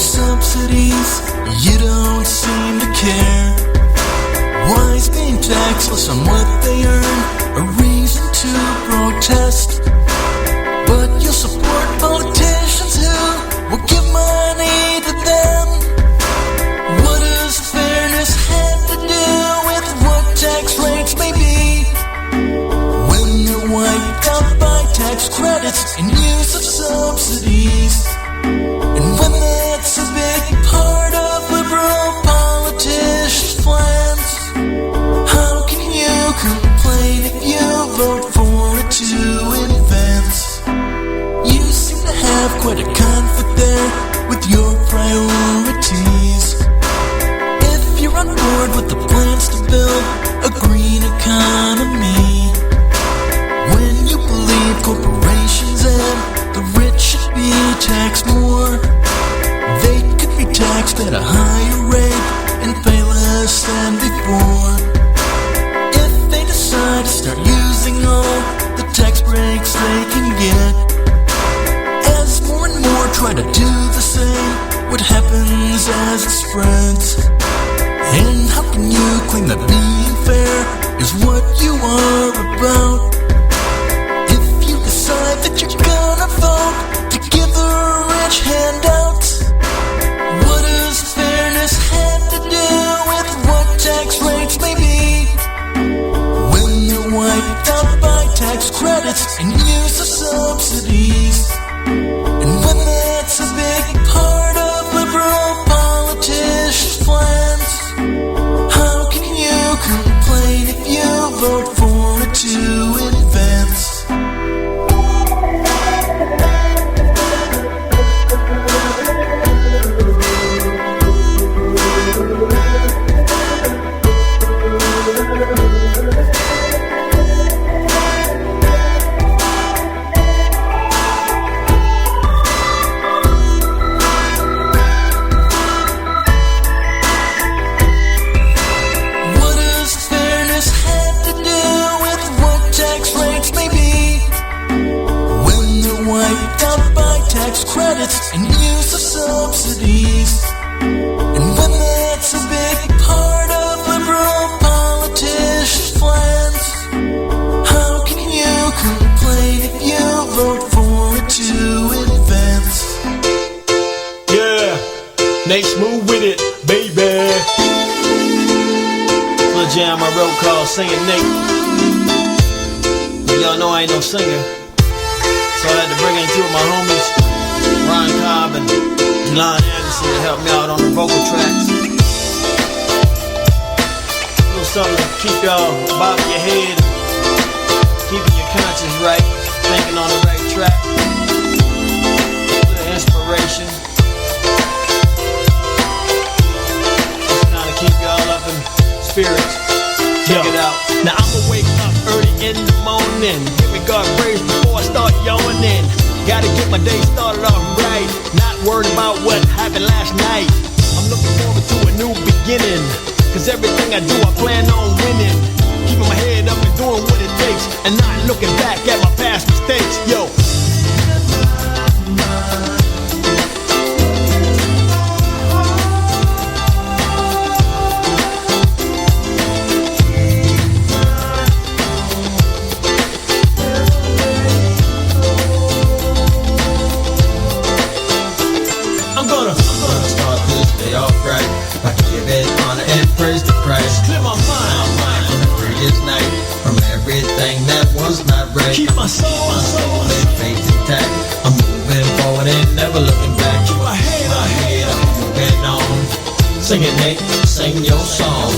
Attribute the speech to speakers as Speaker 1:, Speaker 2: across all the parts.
Speaker 1: subsidies, you don't seem to care. Why is being taxed less on what they earn a reason to protest? But you'll support politicians who will give money to them. What does fairness have to do with what tax rates may be? When they're wiped out by tax credits and use of subsidies, and when that's a big part of liberal politicians' plans, how can you complain if you vote for it to advance? You seem to have quite a conflict there with your priorities. If you're on board with the plans to build a green economy, when you believe corporations and the rich should be taxed more, they could be taxed at a higher rate and pay less than before. If they decide to start using all the tax breaks they can get, as more and more try to do the same, what happens as it spreads? And how can you claim that being fair is what you are about? If you decide that you're gonna vote to give the rich handouts, what does fairness have to do with what tax rates may be? When they're wiped out by tax credits and use of subsidies, and when that's a big part of liberal politicians' plans, how can you complain if you vote for it to advance? Credits and use of subsidies, and when that's a big part of liberal politicians' plans, how can you complain if you vote for it to advance?
Speaker 2: Yeah, Nate Smooth with it, baby. Little jam I wrote called Singing Nate. Y'all know I ain't no singer, so I had to bring in two of my homies, Ron Cobb and Jelon Anderson, to help me out on the vocal tracks. A little something to keep y'all bobbing your head, keeping your conscience right, thinking on the right track. A little inspiration, just kind of keep y'all up in spirits. Check it out. Now I'ma wake up early in the morning, give me God praise before I start yawning. Gotta get my day started off right, not worried about what happened last night. I'm looking forward to a new beginning, cause everything I do I plan on winning. Keeping my head up and doing what it takes, and not looking back at my past mistakes. Yo,
Speaker 3: praise to Christ. Clear my mind from the previous night, from everything that was not right.
Speaker 2: Keep my soul
Speaker 3: and faith intact. I'm moving forward and never looking back.
Speaker 2: Keep my head
Speaker 3: up, moving on. Sing it, Nate, sing your song.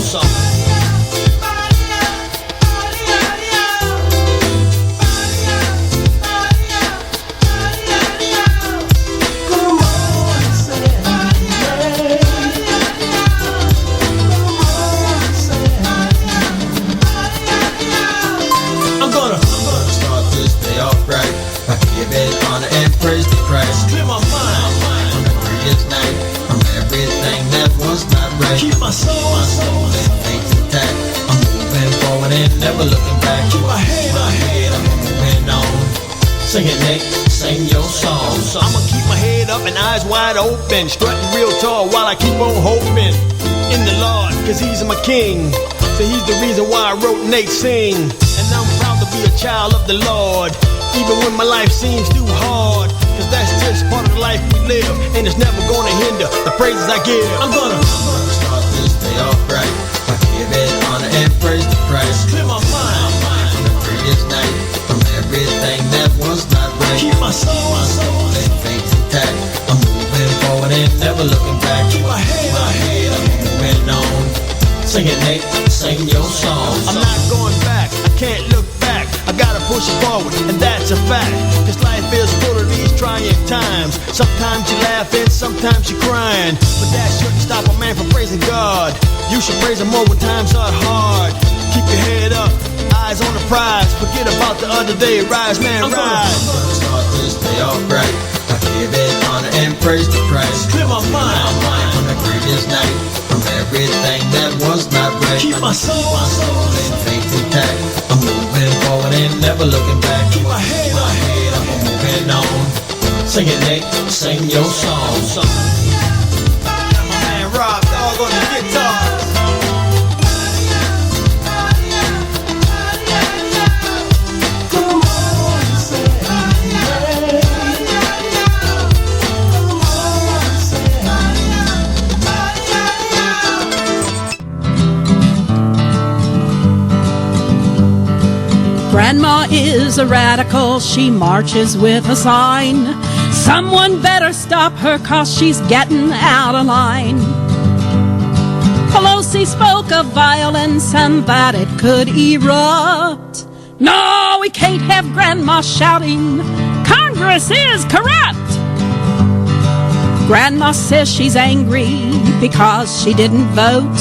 Speaker 3: Praise to Christ.
Speaker 2: Clear my mind
Speaker 3: from the previous night, from everything that was not right.
Speaker 2: Keep my soul
Speaker 3: and faith intact. I'm moving forward and never looking back.
Speaker 2: Keep my head
Speaker 3: up, moving on. Sing it, Nate, sing your song.
Speaker 2: I'ma keep my head head up and eyes wide open, strutting real tall while I keep on hoping in the Lord, cause he's my king. So he's the reason why I wrote Nate Sing. And I'm proud to be a child of the Lord, even when my life seems too hard, cause that's just part of the life we live, and it's never gonna hinder the praises I give. I'm gonna
Speaker 3: start this day off right. I give it honor and praise to Christ.
Speaker 2: clear my mind
Speaker 3: From the previous night, from everything that was not right.
Speaker 2: keep my soul
Speaker 3: And faith intact. I'm moving forward and never looking back.
Speaker 2: keep my head
Speaker 3: I'm moving on. Sing it, Nate, sing your song.
Speaker 2: I'm not going back, I can't look back, I gotta push it forward, and that's a fact. Cause life is full of these trying times. Sometimes you're laughing, sometimes you're crying, but that shouldn't stop a man from praising God. You should praise him more when times are hard. Keep your head up, eyes on the prize. Forget about the other day, rise man, rise.
Speaker 3: I'm gonna start this day off right. I give it honor and praise to Christ.
Speaker 2: Clear my mind
Speaker 3: From the previous night, from everything that was not right.
Speaker 2: keep my soul
Speaker 3: And faith intact. I'm moving forward and never looking back.
Speaker 2: keep my head
Speaker 3: I'm moving on. Sing it, Nate, sing your song.
Speaker 2: Got my man Rob, dog on the guitar.
Speaker 4: Grandma is a radical, she marches with a sign. Someone better stop her, cause she's getting out of line. Pelosi spoke of violence and that it could erupt. No, we can't have Grandma shouting, Congress is corrupt. Grandma says she's angry because she didn't vote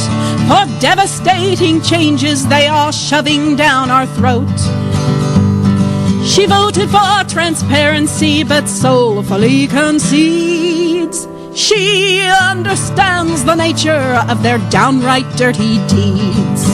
Speaker 4: for devastating changes they are shoving down our throat. She voted for transparency but soulfully concedes she understands the nature of their downright dirty deeds.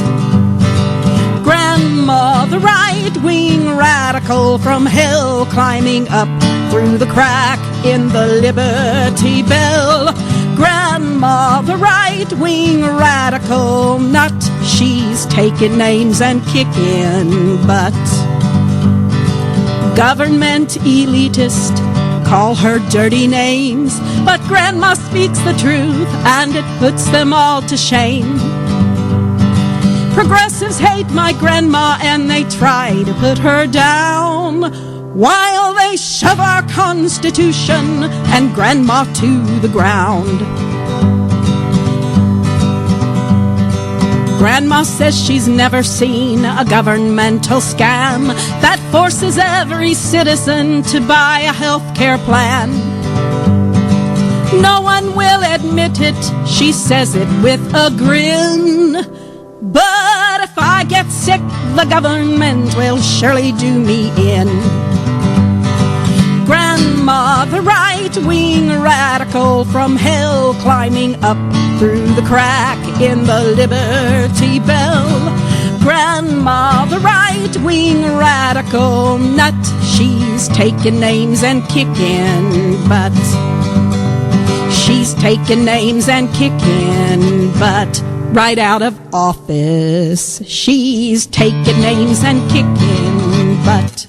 Speaker 4: Grandma, the right-wing radical from hell, climbing up through the crack in the Liberty Bell. Grandma, the right-wing radical nut, she's taking names and kicking butt. Government elitist, call her dirty names, but Grandma speaks the truth and it puts them all to shame. Progressives hate my grandma and they try to put her down, while they shove our Constitution and Grandma to the ground. Grandma says she's never seen a governmental scam that forces every citizen to buy a health care plan. No one will admit it, she says it with a grin. But if I get sick, the government will surely do me in. Grandma, the right-wing radical from hell, climbing up through the crack in the Liberty Bell. Grandma, the right-wing radical nut, she's taking names and kicking butt. She's taking names and kicking butt. Right out of office, she's taking names and kicking butt.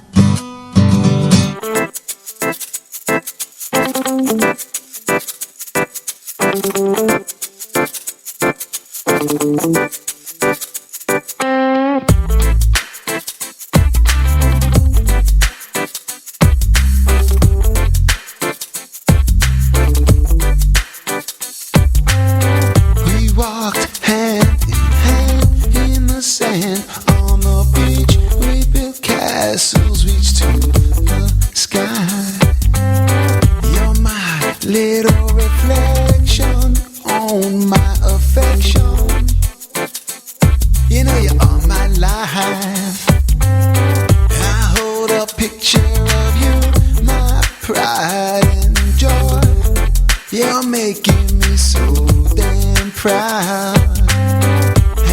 Speaker 1: We walked hand in hand in the sand on the beach. We built castles, reached to the sky. You're my little reflection on my affection. You know you're all my life. I hold a picture of you, my pride and joy. You're making me so damn proud.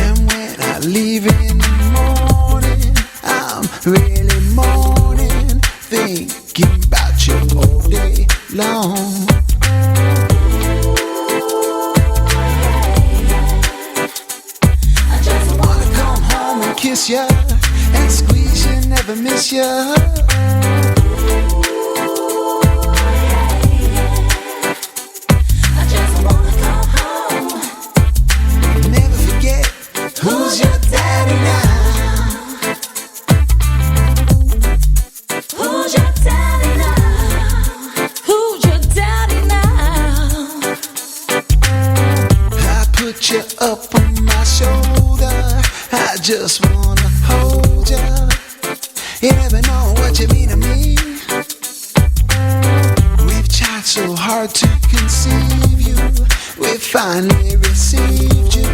Speaker 1: And when I leave in the morning, I'm really mourning, thinking about you all day long. kiss ya and squeeze you, never miss ya.
Speaker 5: I just wanna come home.
Speaker 1: Never forget who's your daddy now.
Speaker 5: Who's your daddy now? Who's your daddy now?
Speaker 1: I put you up on my shoulder, I just wanna hold ya. You never know what you mean to me. We've tried so hard to conceive you, we finally received you,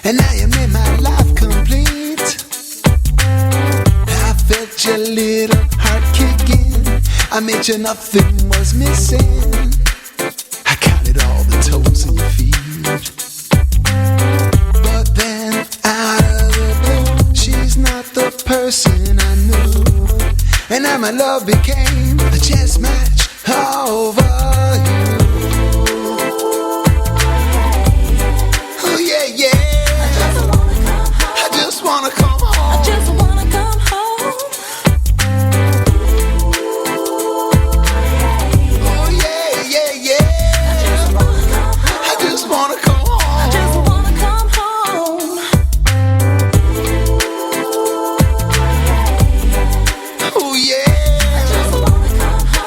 Speaker 1: and now you made my life complete. I felt your little heart kicking, I made sure nothing was missing. I counted all the toes in your feet. But then out of the blue, she's not the person I knew, and now my love became a chess match over you. Oh yeah, yeah. I just wanna come home.
Speaker 5: I just wanna come home.
Speaker 1: Oh yeah, yeah, yeah. I just wanna come home.
Speaker 5: I just wanna come home.
Speaker 1: Oh yeah.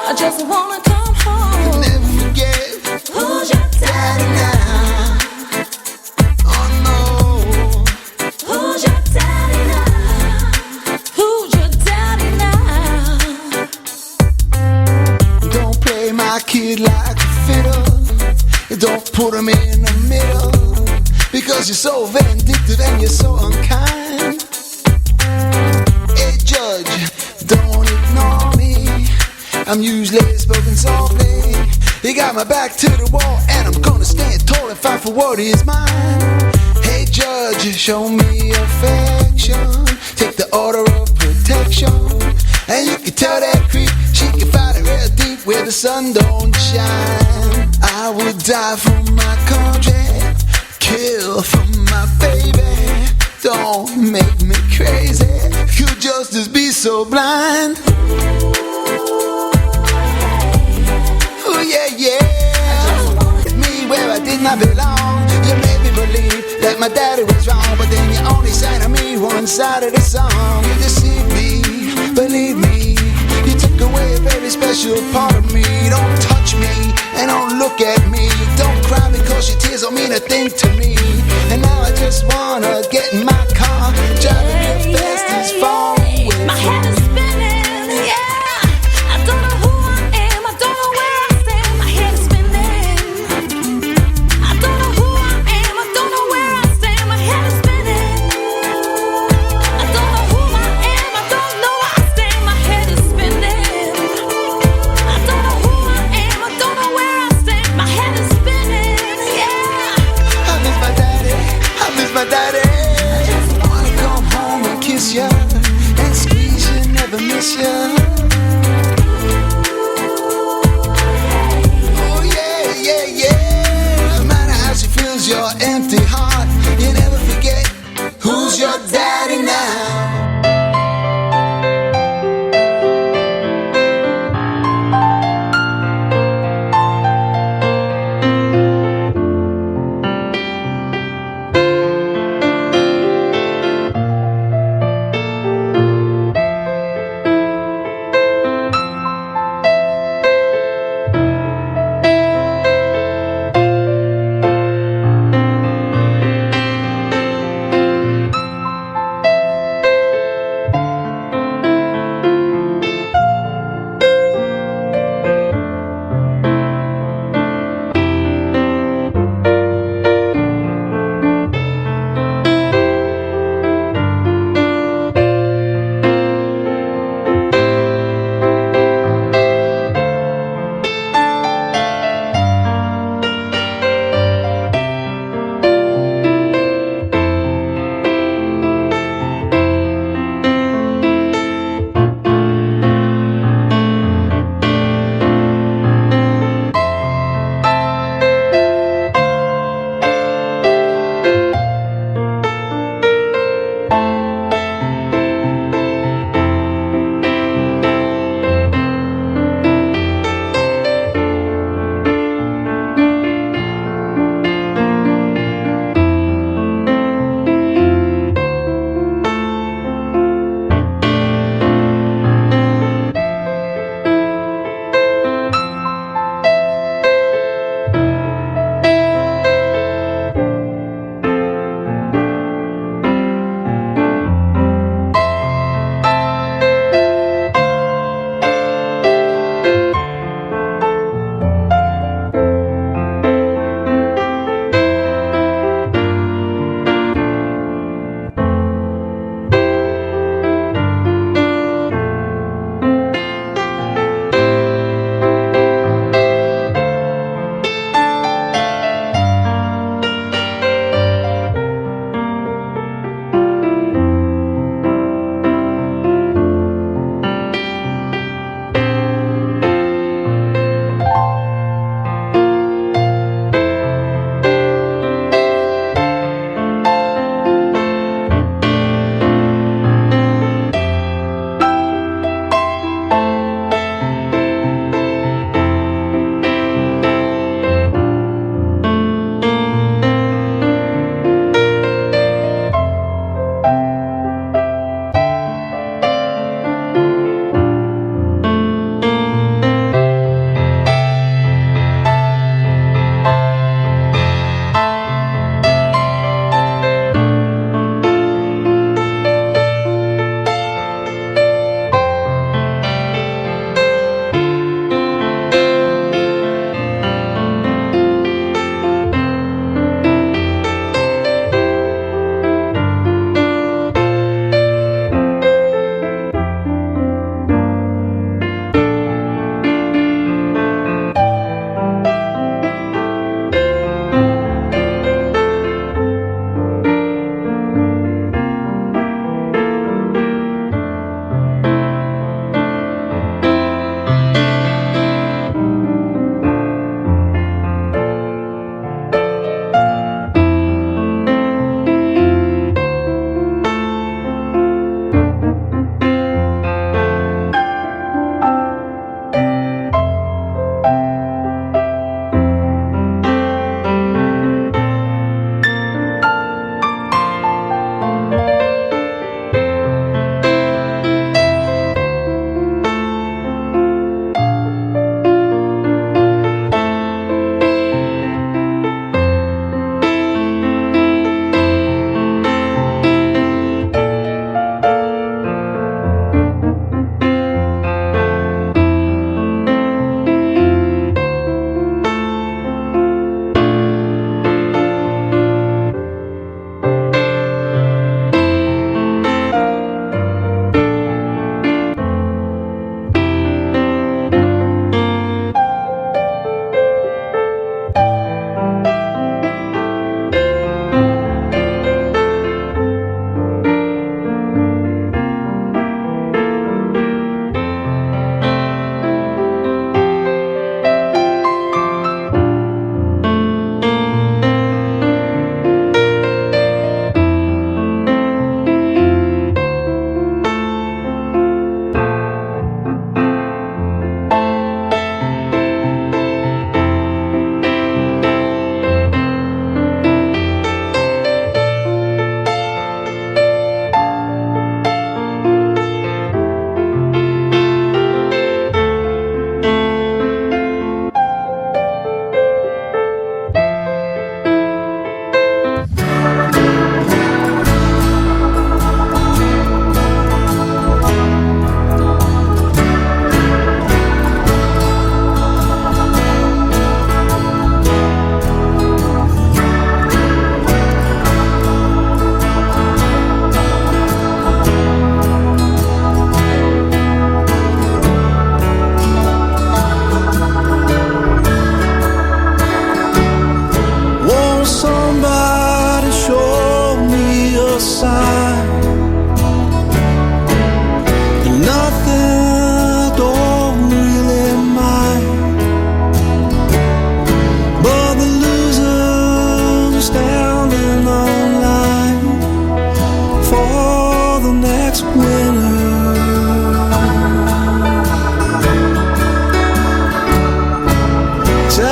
Speaker 5: I just wanna come home.
Speaker 1: Never forget
Speaker 5: Who's your
Speaker 1: daddy
Speaker 5: daddy
Speaker 1: now. Oh no.
Speaker 5: Who's your daddy now? Who's your daddy now?
Speaker 1: Don't play my kid like a fiddle. Don't put him in the middle, because you're so vindictive and you're so unkind. Hey judge, don't ignore me, I'm usually spoken softly. You got my back to the wall, and I'm gonna stand tall and fight for what is mine. Hey judge, show me affection, take the order of protection, and you can tell that creep she can fight it real deep where the sun don't shine. I would die for my country, kill for my baby. Don't make me crazy, could justice be so blind? Oh yeah, yeah. It's me where I did not belong. You made me believe that my daddy was wrong, but then you only sang to me one side of the song. You deceived me, believe me. You took away a very special part of me. Don't touch me and don't look at me. Don't cry because your tears don't mean a thing to me. And now I just wanna get in my car, driving real fast as far away.
Speaker 5: My head is spinning, yeah. I don't know who I am, I don't know where I stand. My head is spinning. I don't know who I am, I don't know where I stand. My head is spinning. I don't know who I am, I don't know where I stand. My head is spinning. I don't know who I am, I don't know where I stand. My head is spinning, yeah.
Speaker 1: I miss my daddy, I miss my daddy.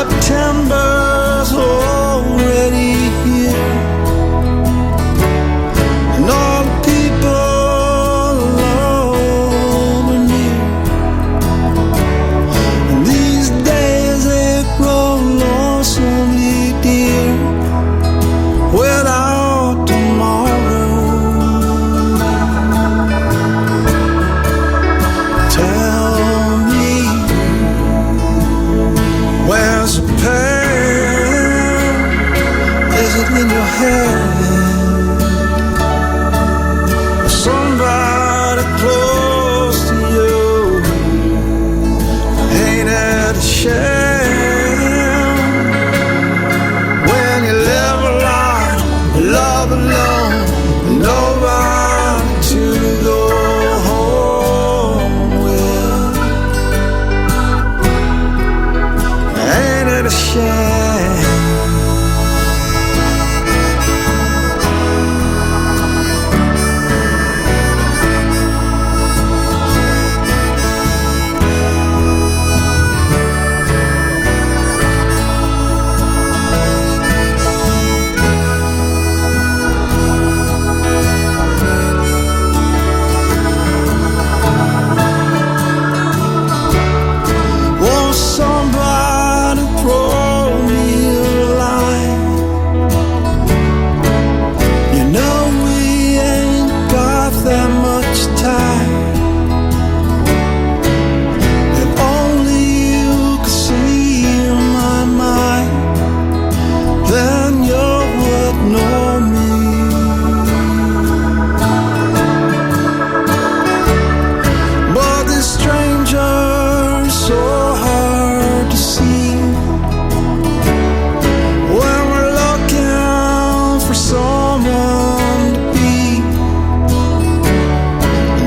Speaker 1: September's already here, and all the people alone are near. And these days they grow lonesomely dear, without tomorrow. Tell me, where's the pain? Is it in your head? Somebody close to you, ain't it a shame? When you live alone, love alone, nobody to go home with. Ain't it a shame? Won't somebody throw me a line? You know we ain't got that much time. If only you could see my mind, then you would know me. But this stranger is so hard to see when we're looking for someone to be.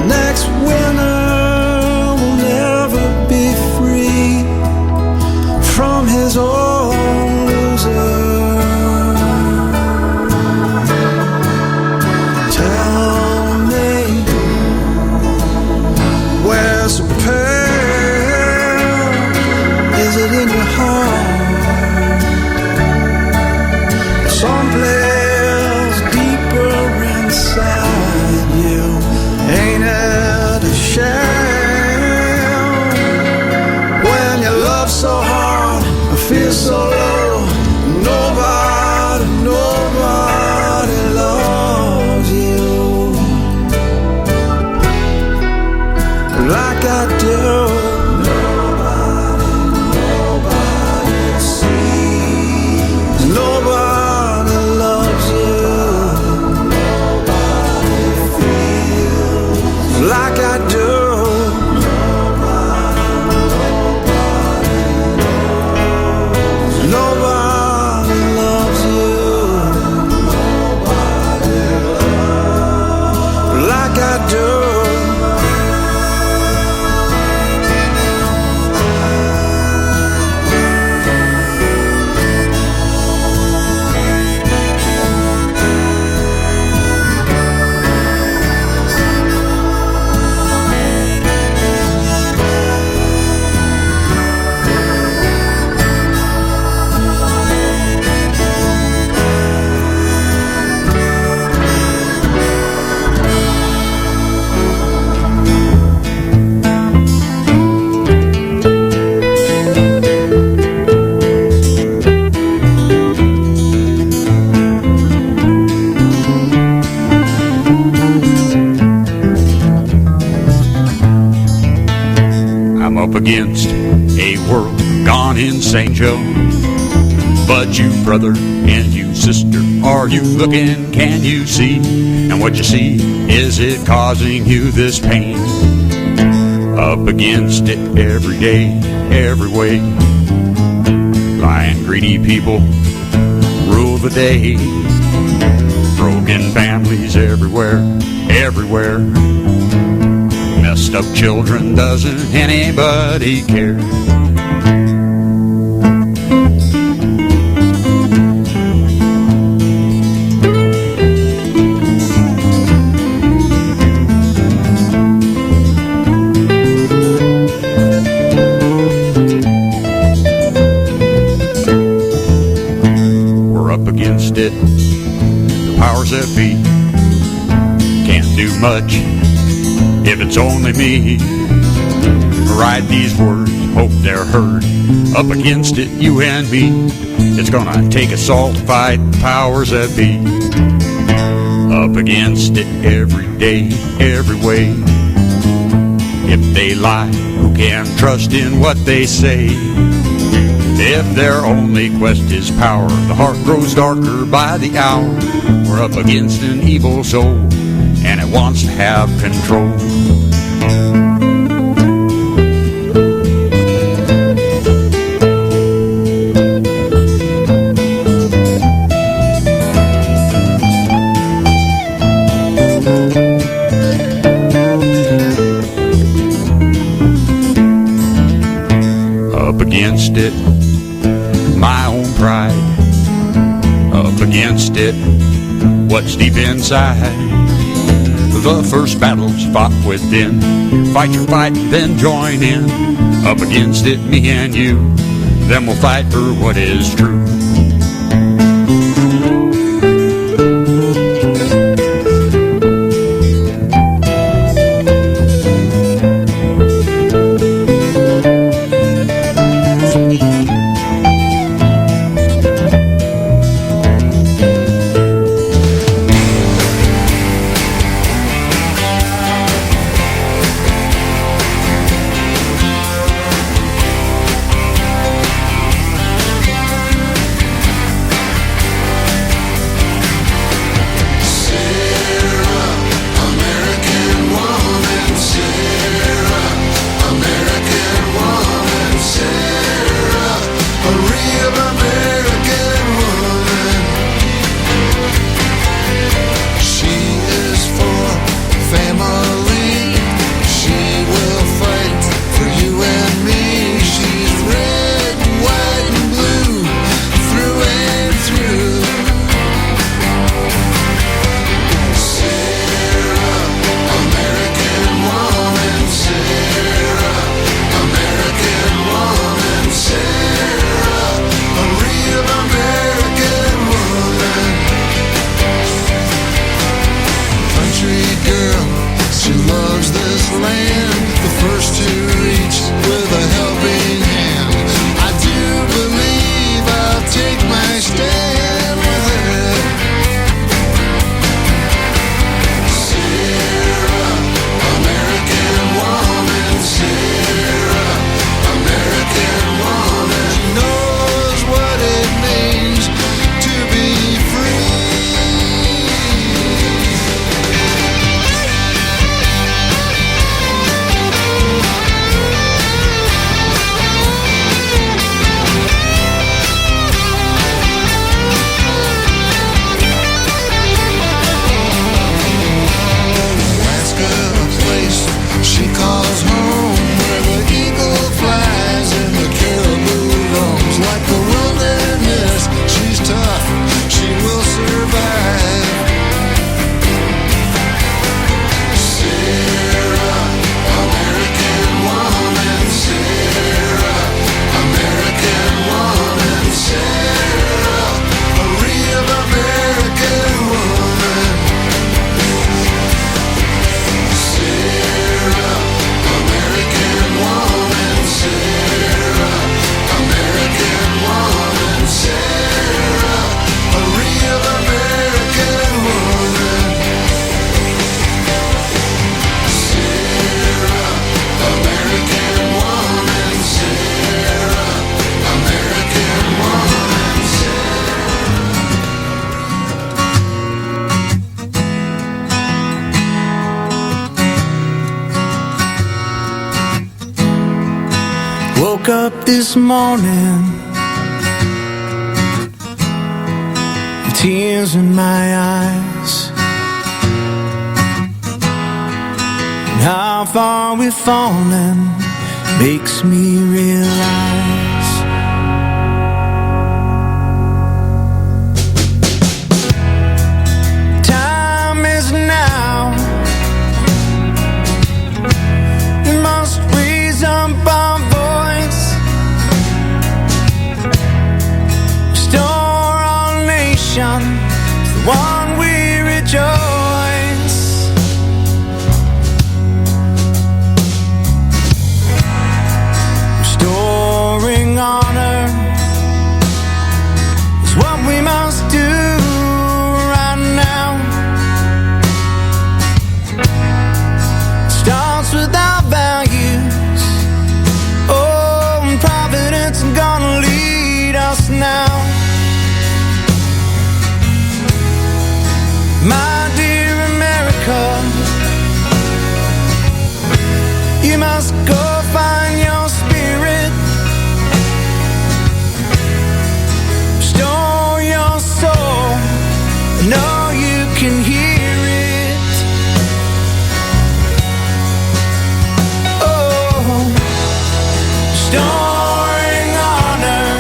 Speaker 1: Next winter will never be free from his own loser. Tell me, where's the pain? Is it in your heart? Someplace deeper inside you, ain't it a shame? When you love so hard, I feel so low. Nobody loves you like I do. Nobody sees. Nobody loves you. Nobody feels like I do. Nobody loves you like I do.
Speaker 6: I'm up against a world gone insane, Joe. But you, brother, and you, sister, are you looking? Can you see? And what you see, is it causing you this pain? Up against it every day, every way. Lying, greedy people rule the day. Broken families everywhere, everywhere. Messed up children, doesn't anybody care? against it. The powers that be can't do much if it's only me. Write these words, hope they're heard. Up against it, you and me. It's gonna take us all to fight the powers that be. Up against it every day, every way. If they lie, who can trust in what they say? If their only quest is power, the heart grows darker by the hour. We're up against an evil soul, and it wants to have control. Up against it, my own pride. Up against it, what's deep inside. The first battle's fought within. Fight your fight, then join in. Up against it, me and you. Then we'll fight for what is true.
Speaker 7: Woke up this morning, tears in my eyes, and how far we've fallen makes me realize time is now. We must raise up our voice, restore our nation, one we rejoice. Restoring honor is what we must do right now. Starts with our values. Oh, and providence is gonna lead us now. My dear America, you must go find your spirit. Restore your soul. I know you can hear it. Oh, restoring honor.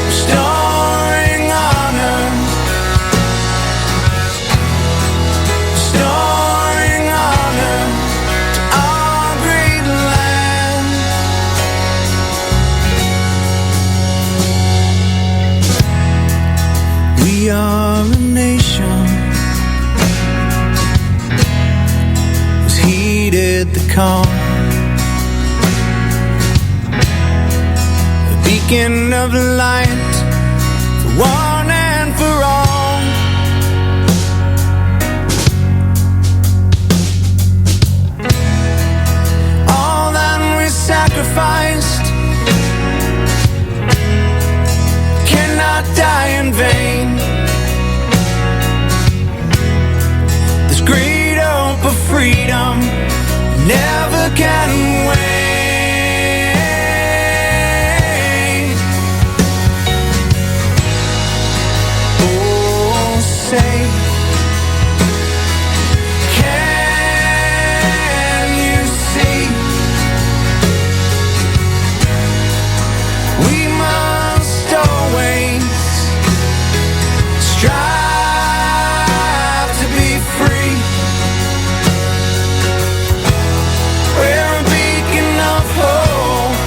Speaker 7: Restoring honor. Restoring honor to our great land. We are a nation who's heeded the call, a beacon of light for one and for all. All that we sacrificed cannot die in vain. This great hope of freedom never can wait. Oh, say, can you see? We must always strive to be free. We're a beacon of hope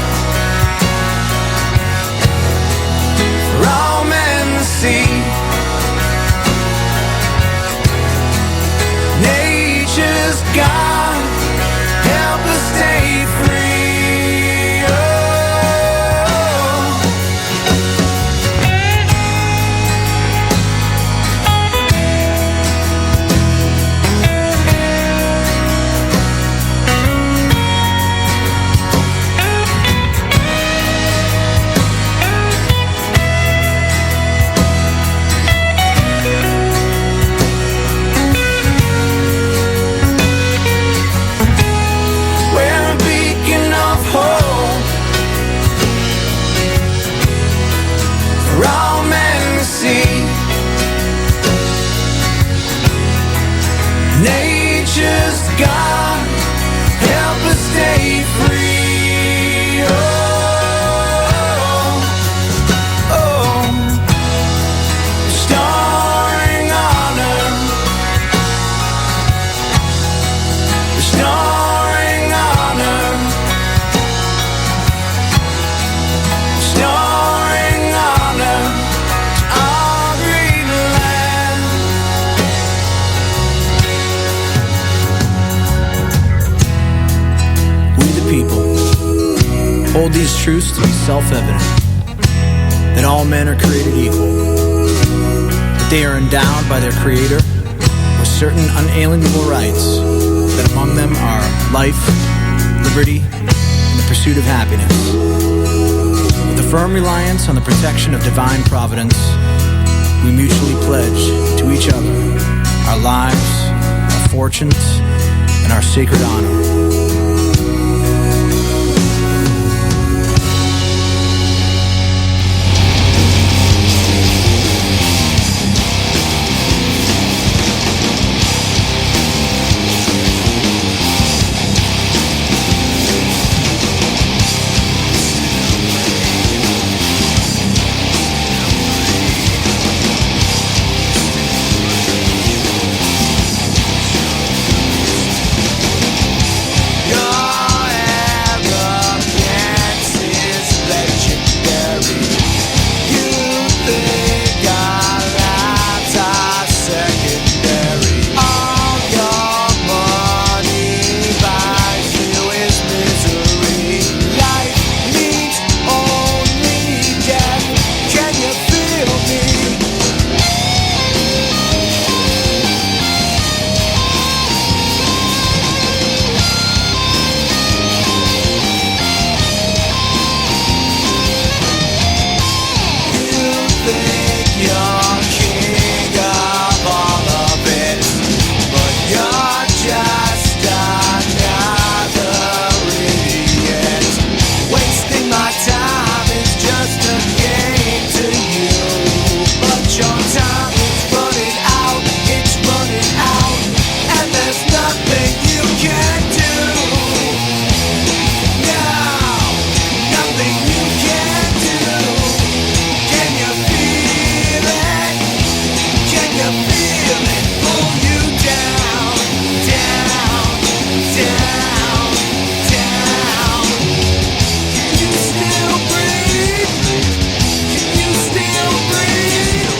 Speaker 7: for all men to see. Nature's God, help us stay free. Oh. We're a beacon of hope for all men to see. Nature's God, help us stay free. Oh, oh, restoring honor. Restoring honor. Restoring honor to our great land. We the people hold these truths to be self-evident, that all men are created equal, that they are endowed by their Creator with certain unalienable rights, that among them are life, liberty, and the pursuit of happiness. With a firm reliance on the protection of divine providence, we mutually pledge to each other our lives, our fortunes, and our sacred honor.
Speaker 1: think you're king of all of it, but you're just another idiot. Wasting my time is just a game to you, but your time is running out, it's running out, and there's nothing you can do. Now, nothing you can do. Can you feel it? Can you feel it pull you down, down, down, down? Can you still breathe? Can you still breathe?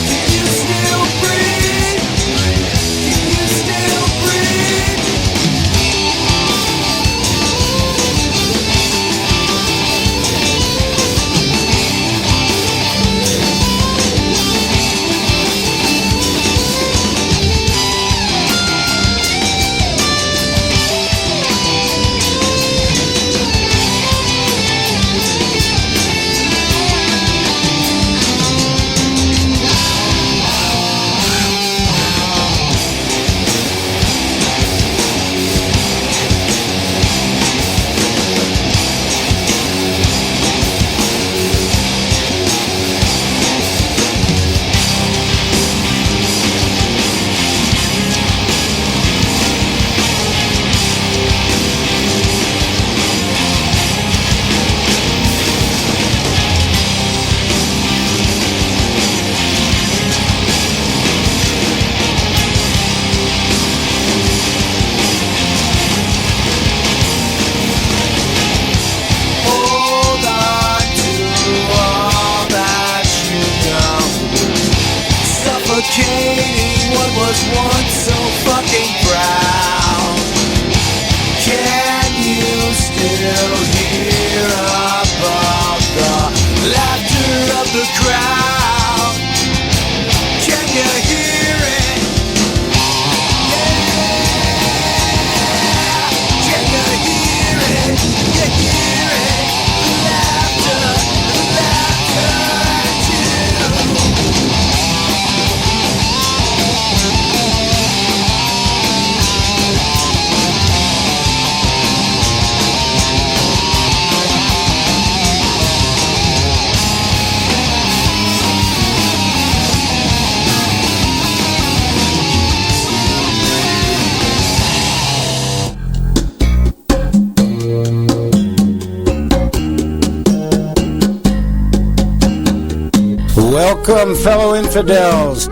Speaker 1: Can you still breathe? Can you still breathe? Hold on to all that you know, suffocating what was once so fucking proud. Can you still hear above the laughter of the crowd? Can you hear it? Yeah. Can you hear it? You hear it? Laughter, laughter at you.
Speaker 8: Welcome, fellow infidels.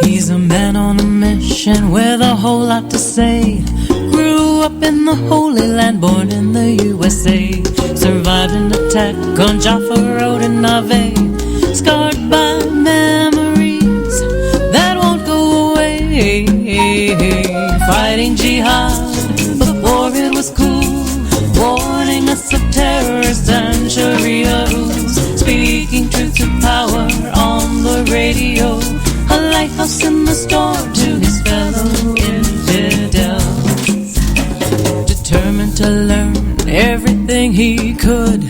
Speaker 9: He's a man on a mission with a whole lot to say. Grew up in the Holy Land, born in the USA. Survived an attack on Jaffa Road in Nave. Scarred by memories that won't go away. Fighting jihad before it was cool. Warning us of terrorists and Sharia rules. Speaking truth to power on the radio. A lighthouse in the storm to his fellow infidels. Determined to learn everything he could.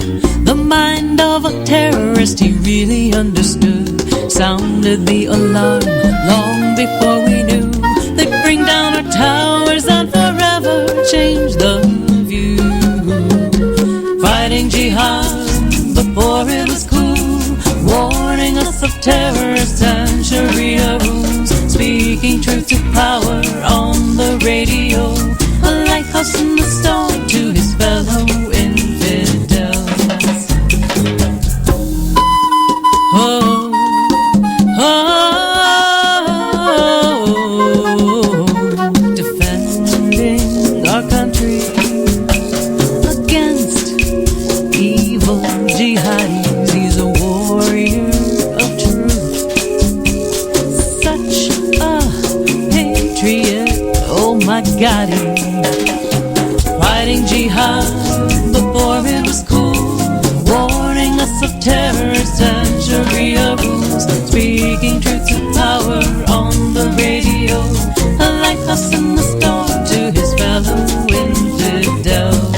Speaker 9: The mind of a terrorist he really understood. Sounded the alarm long before we knew. They'd bring down our towers and forever change the view. Fighting jihad before it was cool. Warning us of terrorists and Sharia rules. Speaking truth to power on the radio. A lighthouse in the storm to his fellow infidels. Oh, oh, defending our country against evil jihadis. He's a warrior of truth, such a patriot. Oh my God, fighting jihad before it was cool. Warning us of terrorists and Sharia rules. Speaking truth to power on the radio. A lighthouse in the storm to his fellow infidels.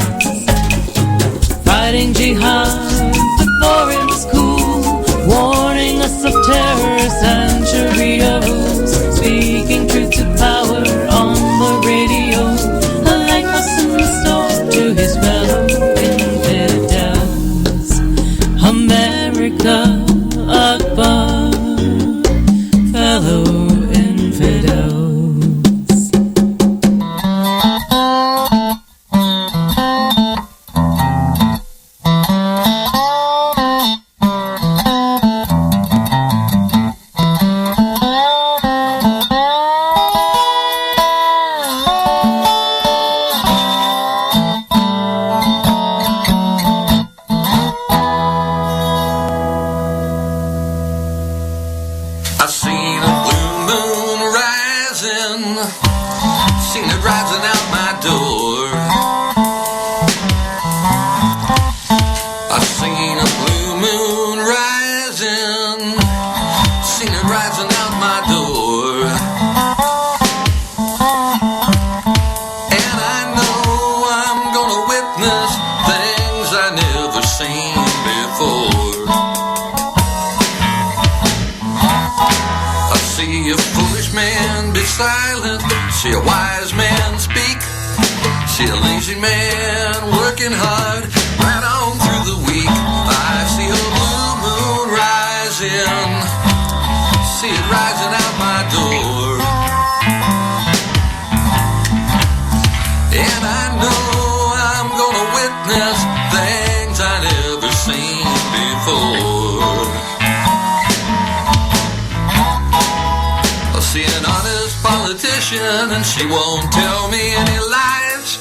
Speaker 1: silent. See a wise man speak. See a lazy man working hard right on through the week. I see a blue moon rising. See it rising out my door. And I know I'm gonna witness things I never seen before. I see an honest politician and she won't tell me any lies.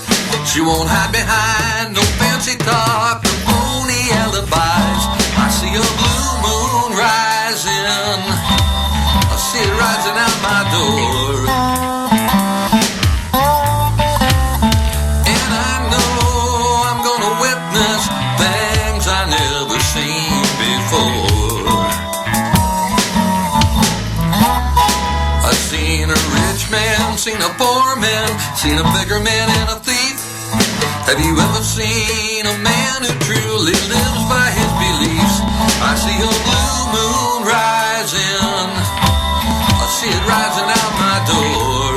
Speaker 1: She won't hide behind no fancy talk or phony alibis. I see a blue moon rising. I see it rising out my door. And I know I'm gonna witness things I never seen before. I've seen a rich man, seen a poor man, seen a beggar man and a thief. Have you ever seen a man who truly lives by his beliefs? I see a blue moon rising. I see it rising out my door.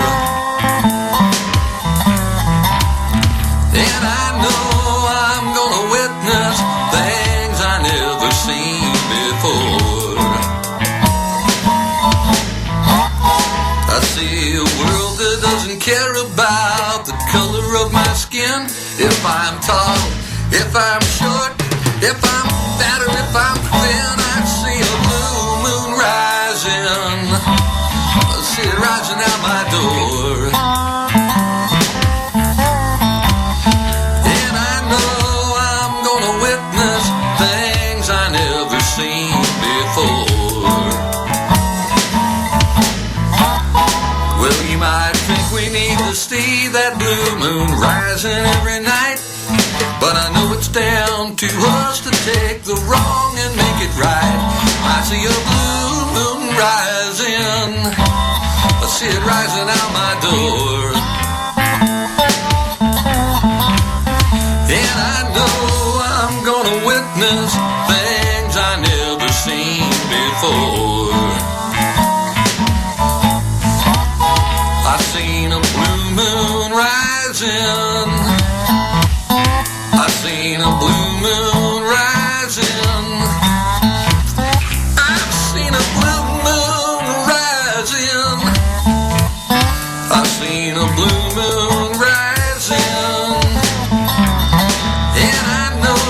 Speaker 1: And I know I'm gonna witness things I never seen before. I see a world that doesn't care about the color of my skin. If I'm tall, if I'm short, if I'm fat or if I'm thin, I see a blue moon rising. I see it rising out my door. And I know I'm gonna witness things I never seen before. Well, you might think we need to see that blue moon rising every night, but I know it's down to us to take the wrong and make it right. I see a blue moon rising. I see it rising out my door. And I know I'm gonna witness things I never seen before. I seen a blue moon rising. I seen a blue moon rising. I've seen a blue moon rising. I've seen a blue moon rising. And I know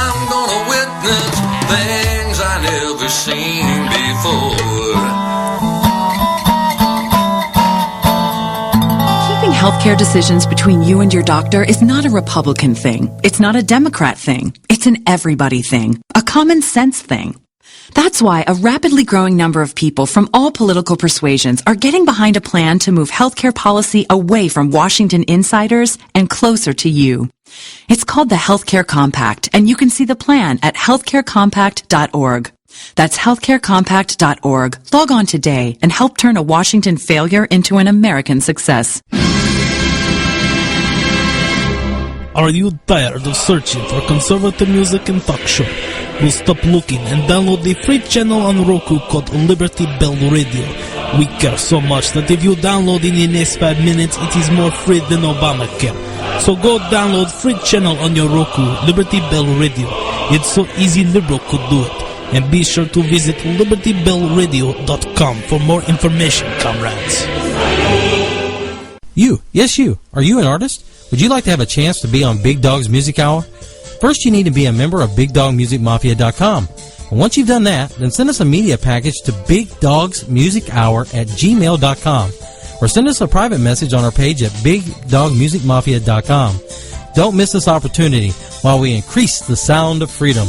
Speaker 1: I'm gonna witness things I never seen before.
Speaker 10: Healthcare decisions between you and your doctor is not a Republican thing. It's not a Democrat thing. It's an everybody thing, a common sense thing. That's why a rapidly growing number of people from all political persuasions are getting behind a plan to move healthcare policy away from Washington insiders and closer to you. It's called the Healthcare Compact, and you can see the plan at healthcarecompact.org. That's healthcarecompact.org. Log on today and help turn a Washington failure into an American success.
Speaker 11: Are you tired of searching for conservative music and talk show? Well, stop looking and download the free channel on Roku called Liberty Bell Radio. We care so much that if you download in the next 5 minutes, it is more free than Obamacare. So go download free channel on your Roku, Liberty Bell Radio. It's so easy liberal could do it. And be sure to visit libertybellradio.com for more information, comrades.
Speaker 12: You, yes you, are you an artist? Would you like to have a chance to be on Big Dog's Music Hour? First you need to be a member of BigDogMusicMafia.com. And once you've done that, then send us a media package to BigDogsMusicHour@gmail.com or send us a private message on our page at BigDogMusicMafia.com. Don't miss this opportunity while we increase the sound of freedom.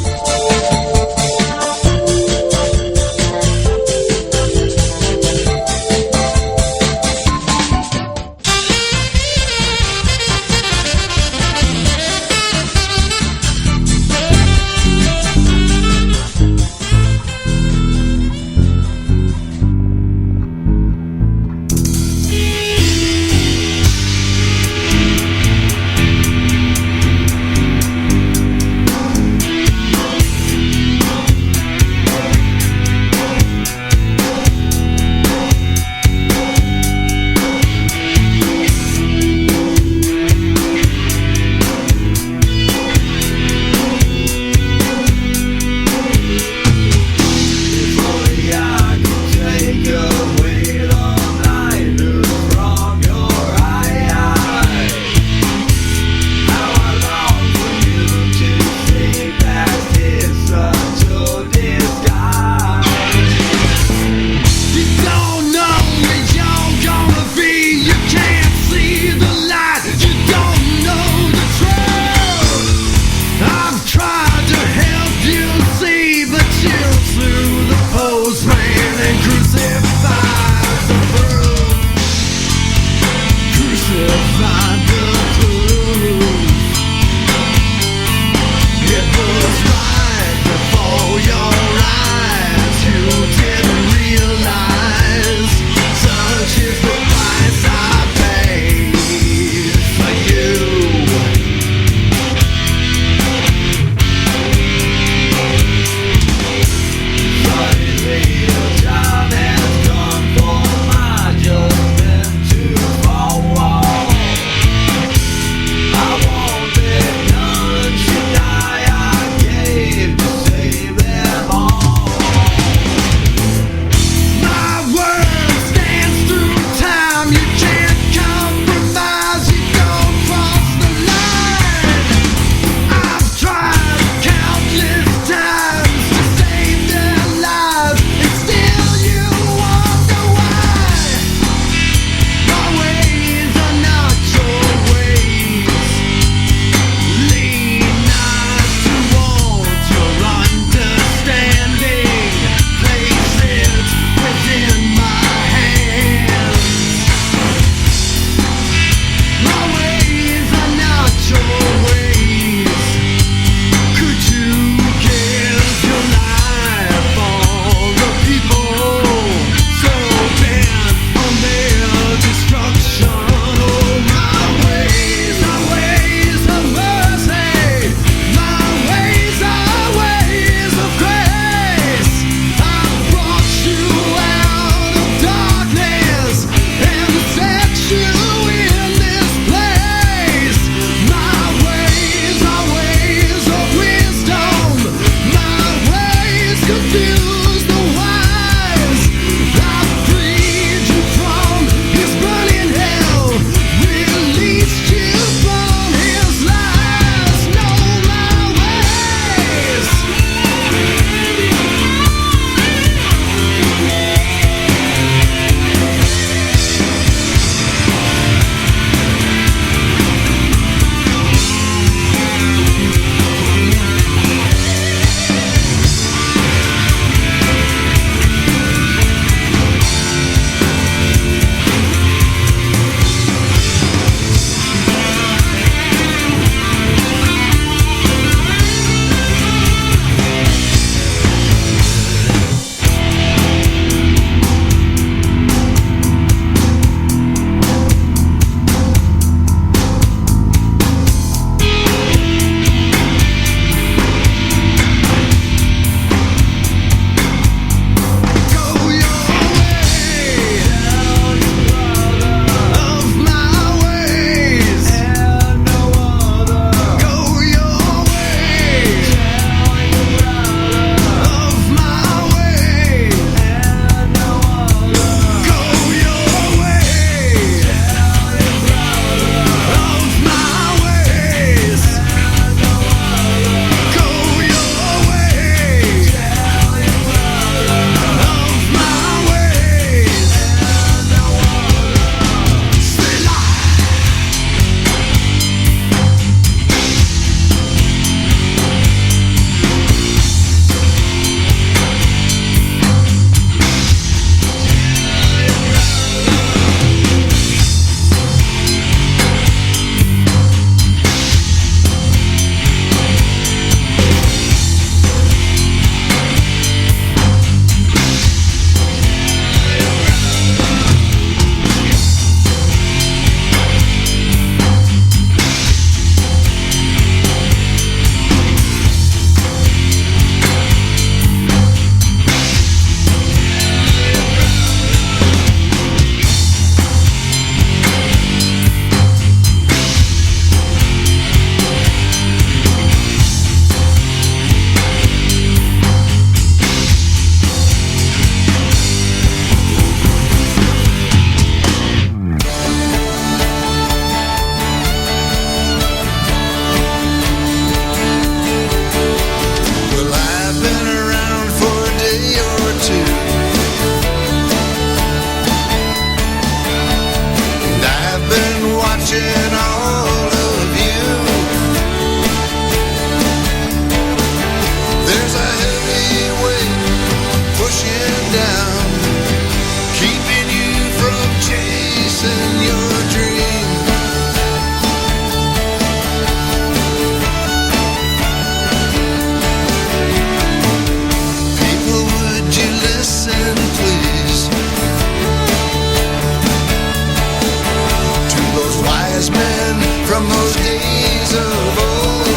Speaker 1: days of old.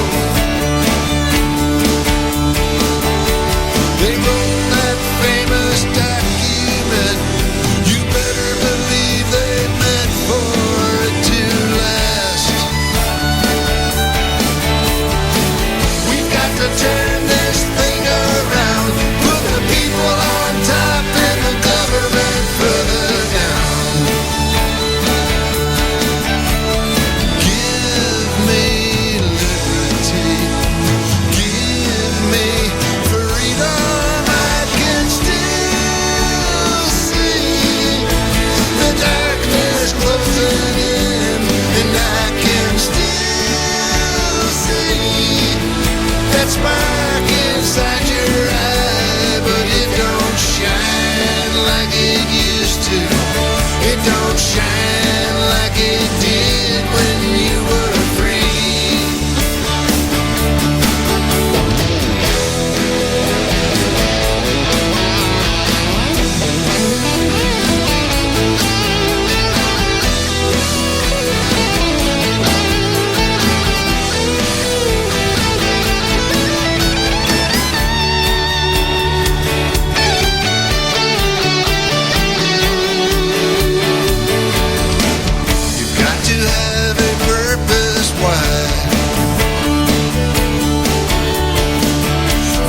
Speaker 1: They wrote that famous document. You better believe they meant for it to last. We've got to turn this thing around. Put the people on top and the government further down. Give me liberty. Give me freedom. I can still see the darkness closing in, and I can still see that spark inside your eye, but it don't shine like it used to. It don't shine like it did when you were free. You've got to have a purpose why.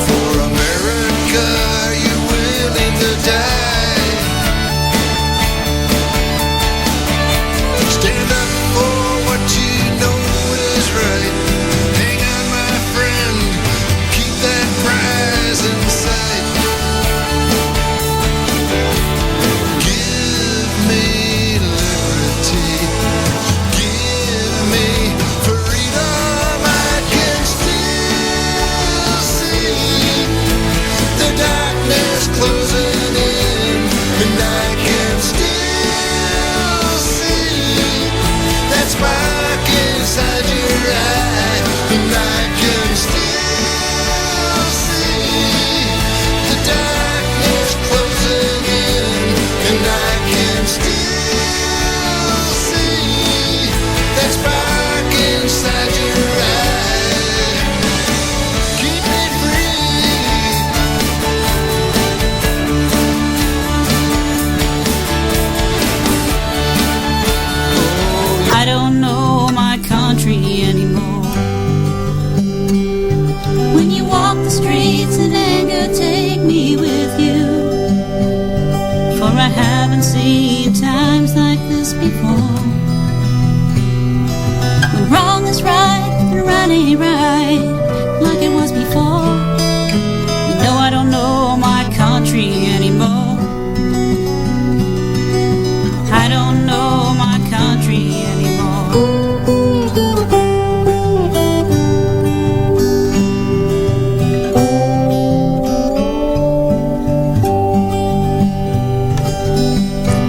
Speaker 1: For America, are you willing to die? Stand up for what you know is right. Hang on, my friend, keep that prize in sight. Give me liberty. Give me freedom. I can still see the darkness closing in, and I can still see that spark inside your eye, and I can still see the darkness closing in, and I can still see that spark inside your eye. Keep me free.
Speaker 13: I don't know my country anymore. When you walk the streets in anger, take me with you. For I haven't seen times like this before. When wrong is right and right ain't right, like it was before. You know I don't know my country anymore. I don't know my country anymore.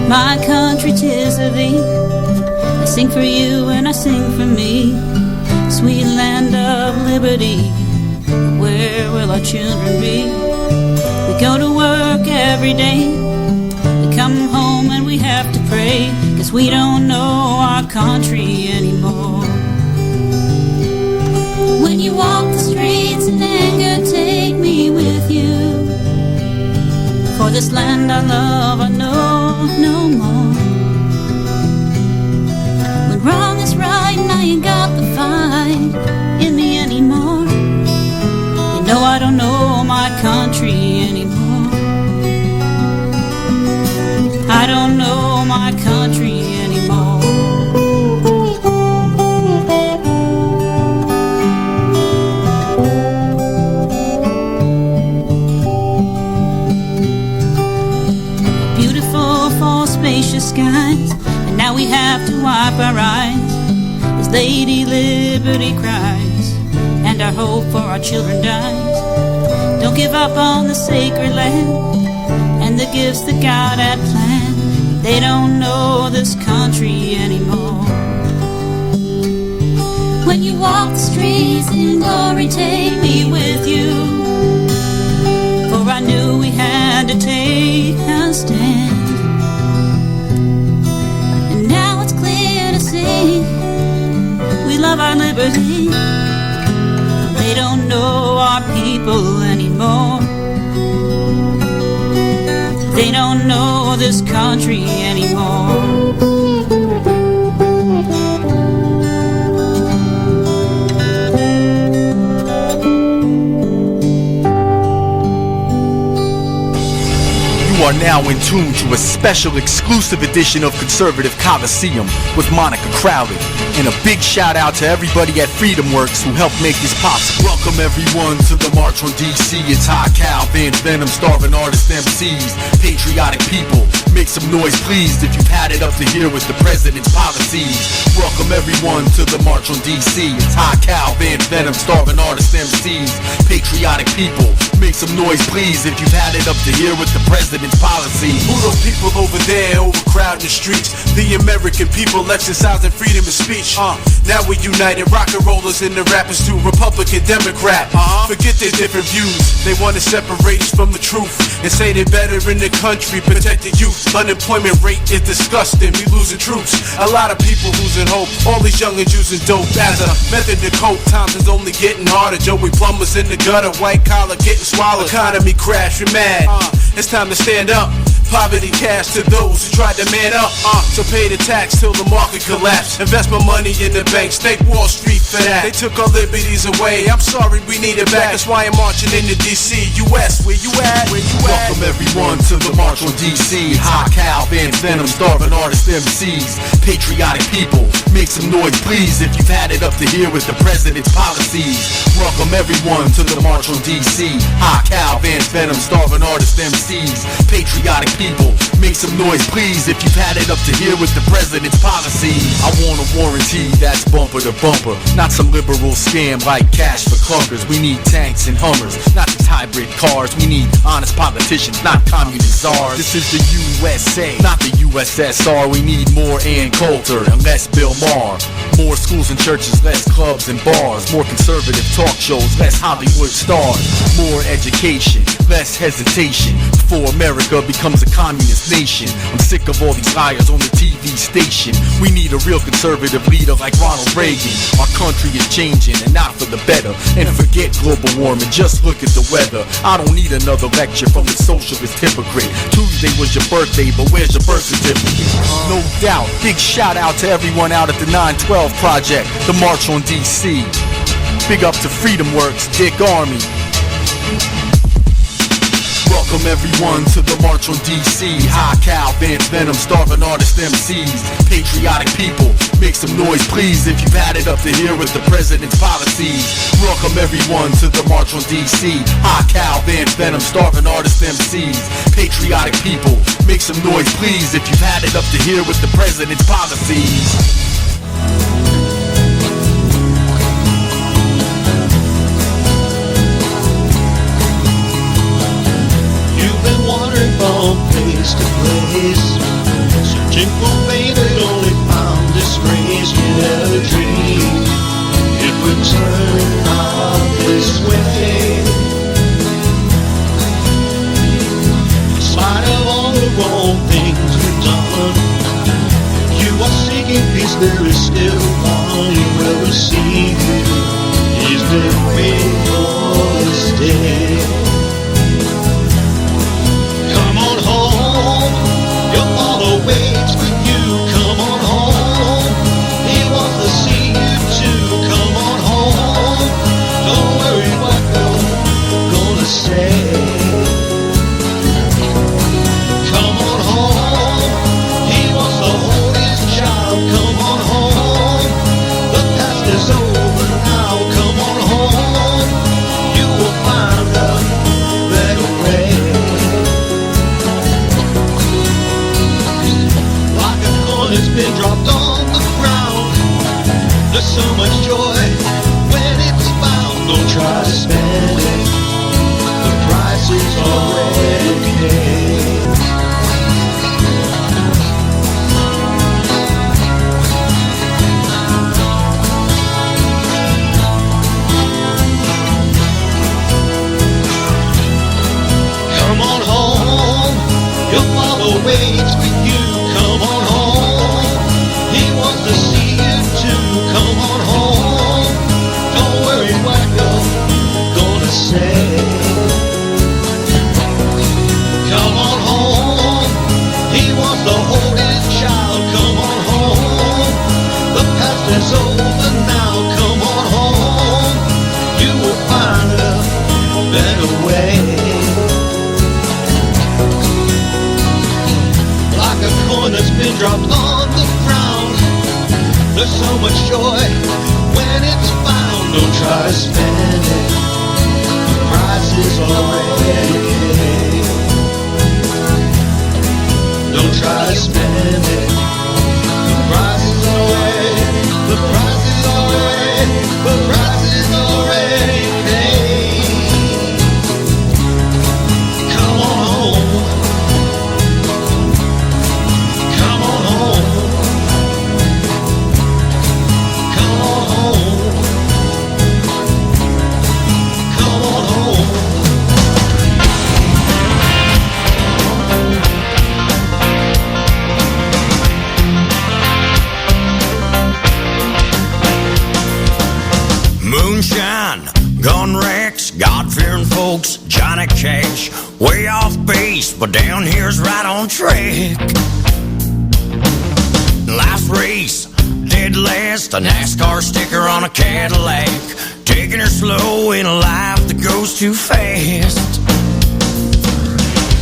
Speaker 13: My country, 'tis of thee. I sing for you and I sing for me. Sweet land of liberty, where will our children be? We go to work every day. We come home and we have to pray, 'cause we don't know our country anymore. When you walk the streets in anger, take me with you. For this land I love, I know no more. When wrong is right and I ain't got the fight in me anymore. You know I don't know my country anymore. I don't know my country anymore. Beautiful, full, spacious skies, and now we have to wipe our eyes as Lady Liberty cries, and our hope for our children dies. Don't give up on the sacred land and the gifts that God had planned. They don't know this country anymore. When you walk the streets in glory, take me with you. For I knew we had to take a stand. And now it's clear to see we of our liberty. They don't know our people anymore. They don't know this country anymore.
Speaker 14: You are now in tune to a special exclusive edition of Conservative Coliseum with Monica Crowley. And a big shout out to everybody at Freedom Works who helped make this possible. Welcome everyone to the March on DC. It's High Cal, Van Venom, starving artists, MCs, patriotic people. Make some noise please if you've had it up to here with the president's policies. Welcome everyone to the March on DC. It's High Cal, Van Venom, starving artists, MCs, patriotic people. Make some noise please if you've had it up to here with the president's policies.
Speaker 15: Who those people over there overcrowding the streets? The American people exercising freedom of speech. Now we're united, rock and rollers and the rappers too, Republican, Democrat. Forget their different views. They want to separate us from the truth and say they're better in the country, protect the youth. Unemployment rate is disgusting, we losing troops. A lot of people losing hope. All these youngins using dope as a method to cope. Times is only getting harder. Joey plumbers in the gutter, white collar getting swallowed. Economy crash, we're mad. It's time to stand up. Poverty cash to those who tried to man up. So pay the tax till the market collapse. Invest my money in the bank, stake Wall Street for that. They took our liberties away, I'm sorry, we need it back. That's why I'm marching into DC, US, where you at? Where you at?
Speaker 14: Welcome everyone to the March on DC. High Cal, Van Venom, starving artists, MCs, patriotic people. Make some noise please if you've had it up to here with the president's policies. Welcome everyone to the March on DC. High Cal, Van Venom, starving artists, MCs, patriotic people. Make some noise please if you've had it up to here with the president's policies. I want a warranty that's bumper to bumper, not some liberal scam like cash for clunkers. We need tanks and Hummers, not these hybrid cars. We need honest politicians, not communist czars. This is the USA, not the USSR. We need more Ann Coulter and less Bill Maher. More schools and churches, less clubs and bars. More conservative talk shows, less Hollywood stars. More education, less hesitation, before America becomes a communist nation. I'm sick of all these liars on the TV station. We need a real conservative leader like Ronald Reagan. Our country is changing and not for the better. And forget global warming, just look at the weather. I don't need another lecture from the socialist hypocrite. Tuesday was your birthday, but where's your birth certificate? No doubt, big shout out to everyone out at the 912 Project, the March on DC. Big up to Freedom Works, Dick Army. Welcome everyone to the March on DC. High Cal, Van Venom, starving artists, MCs, patriotic people. Make some noise please if you've had it up to here with the president's policies. Welcome everyone to the March on DC. High Cal, Van Venom, starving artists, MCs, patriotic people. Make some noise please if you've had it up to here with the president's policies.
Speaker 16: From place to place, searching for fame that only found disgrace. You never dreamed it would turn out this way. In spite of all the wrong things we've done, you are seeking peace. There is still one you will receive. He's been waiting for this day. Your father waits for you, come on home. He wants to see you too, come on home. Don't worry what they're gonna say. Come on home. He wants to hold his child, come on home. The past is over now, come on home. You will find a better way. It's been dropped on the ground. There's so much joy when it's found. Don't try to spend it. The price is already paid. Come on home. Your father waits for you. Come on home. He wants to see you too. Come on home. try to spend it. The price is already paid. Don't try to spend it. The price is already, the price is already, the price is already paid. Come on home. Come on home. Come on home. Come on home.
Speaker 17: Moonshine, gun wrecks, God-fearing folks, Johnny Cash, way off base, but down here's right on track. Life's race, dead last, a NASCAR sticker on a Cadillac, taking her slow in a life that goes too fast.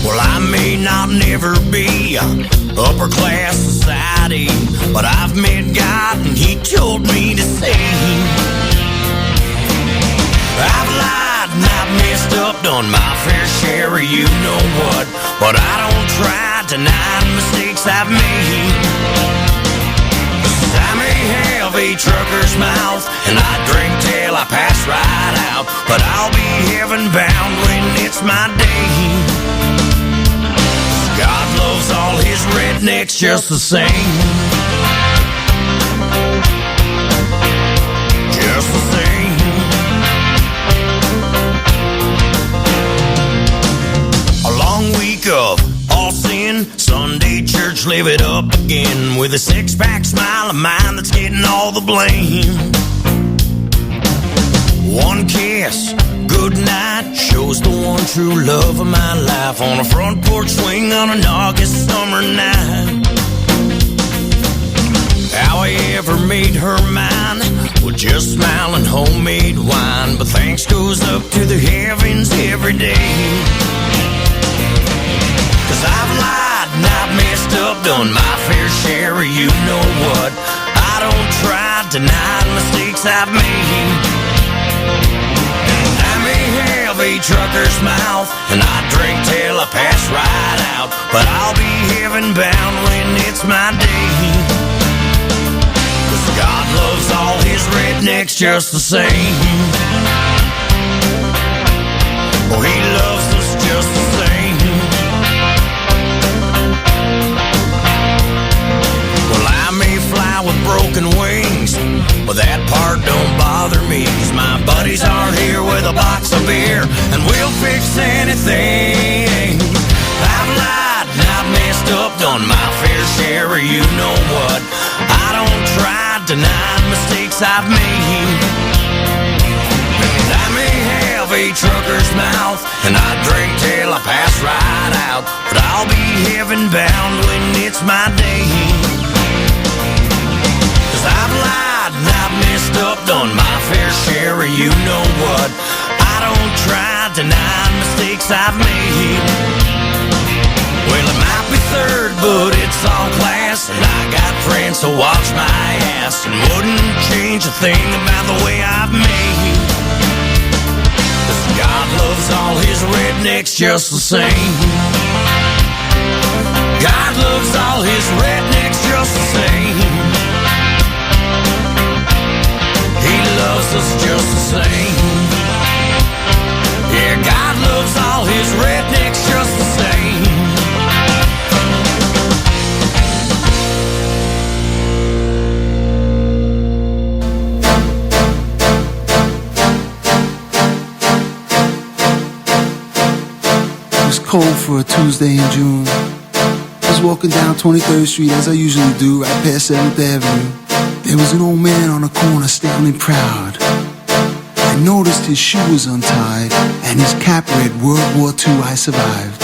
Speaker 17: Well, I may not never be upper class society, but I've met God and He told me to sing. I've lied and I've messed up, done my fair share of you know what, but I don't try denying mistakes I've made. 'Cause I may have a trucker's mouth and I drink till I pass right out, but I'll be heaven bound when it's my day. 'Cause God loves all His rednecks just the same. Just the same. A long week of all sin, Sunday church live it up again, with a six-pack smile of mine that's getting all the blame. One kiss, good night, shows the one true love of my life on a front porch swing on an August summer night. How I ever made her mine with just smiling homemade wine, but thanks goes up to the heavens every day. 'Cause I've lied and I've messed up, done my fair share of you know what. I don't try denying mistakes I've made. I may have a trucker's mouth and I drink till I pass right out, but I'll be heaven bound when it's my day. 'Cause God loves all His rednecks just the same. Oh, He loves us just the same. Well, I may fly with broken wings, but that part don't bother me, 'cause my buddies are here with a box of beer and we'll fix anything. I've lied and I've messed up, done my fair share of you know what. I don't try denying mistakes I've made. And I may have a trucker's mouth and I drink till I pass right out, but I'll be heaven bound when it's my day. 'Cause I've lied and I've messed up, done my fair share of you know what. I don't try denying mistakes I've made. Well, it might be third, but it's all class, and I got friends to watch my ass, and wouldn't change a thing about the way I've made. 'Cause God loves all His rednecks just the same. God loves all His rednecks just the same. He loves us just the same. Yeah, God loves all His rednecks just the same.
Speaker 18: It was cold for a Tuesday in June. I was walking down 23rd Street as I usually do, right past 7th Avenue. There was an old man on the corner standing proud. I noticed his shoe was untied and his cap read World War II, I survived.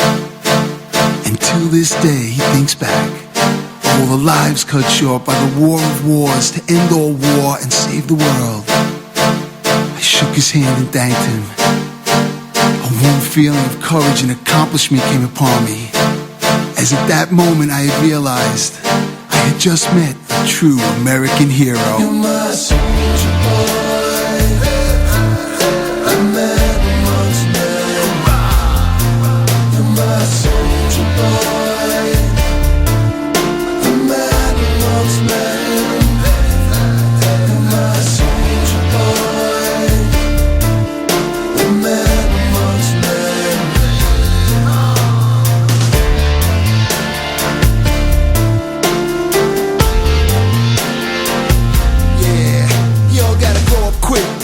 Speaker 18: And till this day he thinks back, all the lives cut short by the war of wars to end all war and save the world. I shook his hand and thanked him. A warm feeling of courage and accomplishment came upon me, as at that moment I had realized I had just met a true American hero.
Speaker 16: You're my soldier boy.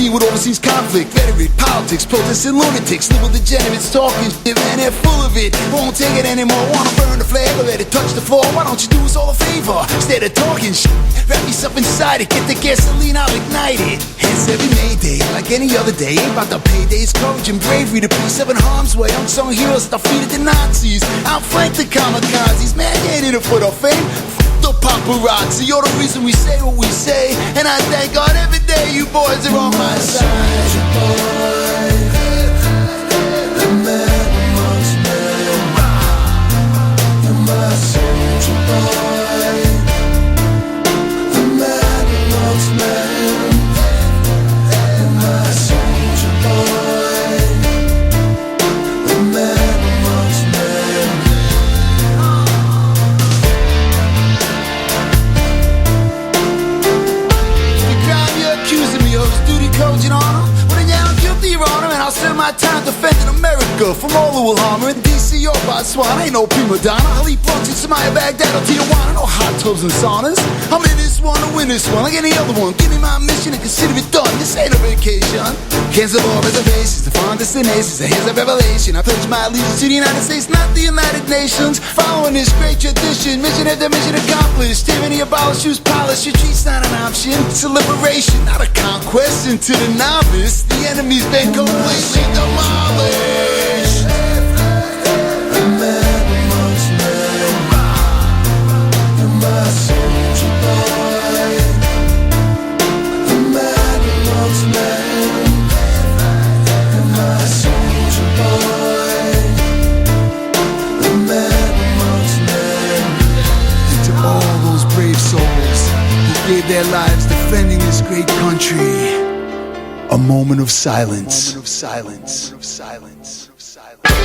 Speaker 18: deal with overseas conflict, rhetoric, politics, protests, and lunatics. Liberal degenerates talking shit, man, they're full of it. Won't take it anymore, wanna burn the flag or let it touch the floor. Why don't you do us all a favor? Instead of talking shit, wrap yourself inside it, get the gasoline, I'll ignite it. Hence every May Day, like any other day, ain't about the paydays, courage and bravery, the peace of in harm's way. Unsung heroes that defeated the Nazis, outflanked the kamikazes. Man, you ain't in it for the fame. The paparazzi, you're the reason we say what we say, and I thank God every day you boys are on my side. The man amongst men, you're my soldier boy. The man amongst men, you're my soldier boy. The man amongst men. Accusing me of duty, courage, and honor. Well, then, yeah, I'm guilty, Your Honor, and I'll spend my time defending America from all who will harm her. In D.C. or Botswana, ain't no prima donna. I'll eat brunch in Somalia, Baghdad, or Tijuana. No hot tubs and saunas. I'm in this one to win this one, like any other one. Give me my mission and consider it done. This ain't a vacation. Cancel all reservations, to find destinations. Here's a revelation. I pledge my allegiance to the United States, not the United Nations. Following this great tradition, mission after mission accomplished. Tyranny abolished, shoes polished. Retreat's not an option. It's a liberation, not a conquest. And to the novice, the enemy's been completely demolished. The man amongst men, you're my soldier boy. The man amongst men, you're my soldier boy. The man amongst men. And to all those brave souls who gave their lives defending this great country, a moment of silence. A moment of silence. Of silence. Of silence.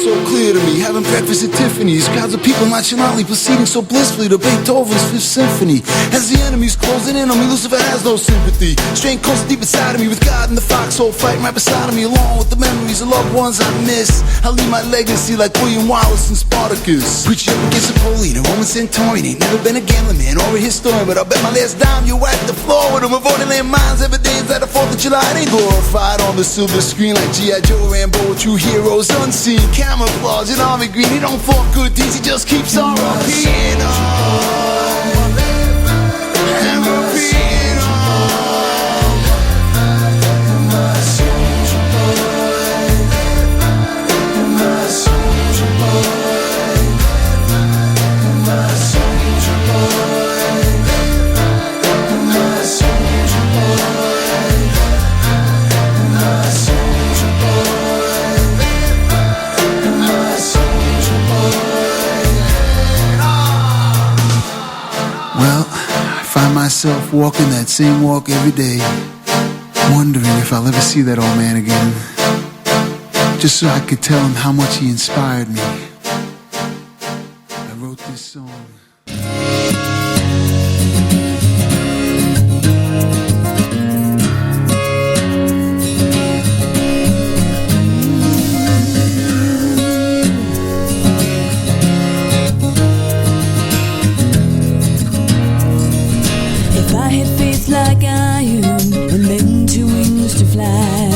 Speaker 18: So clear to me, having breakfast at Tiffany's, crowds of people nonchalantly proceeding so blissfully to Beethoven's Fifth Symphony. As the enemy's closing in on me, Lucifer has no sympathy. Strain comes deep inside of me, with God in the foxhole fighting right beside of me, along with the memories of loved ones I miss. I leave my legacy like William Wallace and Spartacus, preaching up against Napoleon and Roman centurion. Ain't never been a gambling man or a historian, but I bet my last dime you wipe the floor with them. Avoiding landmines every day inside the 4th of July. They ain't glorified on the silver screen like G.I. Joe, Rambo, true heroes unseen. Camouflage and army green, he don't fall good deeds, he just keeps on repeating on and repeating on. My soldier boy, my soldier boy, my soldier boy, my soldier boy, my soldier boy. Well, I find myself walking that same walk every day, wondering if I'll ever see that old man again, just so I could tell him how much he inspired me. I wrote this song.
Speaker 13: Like iron and then 2 wings to fly,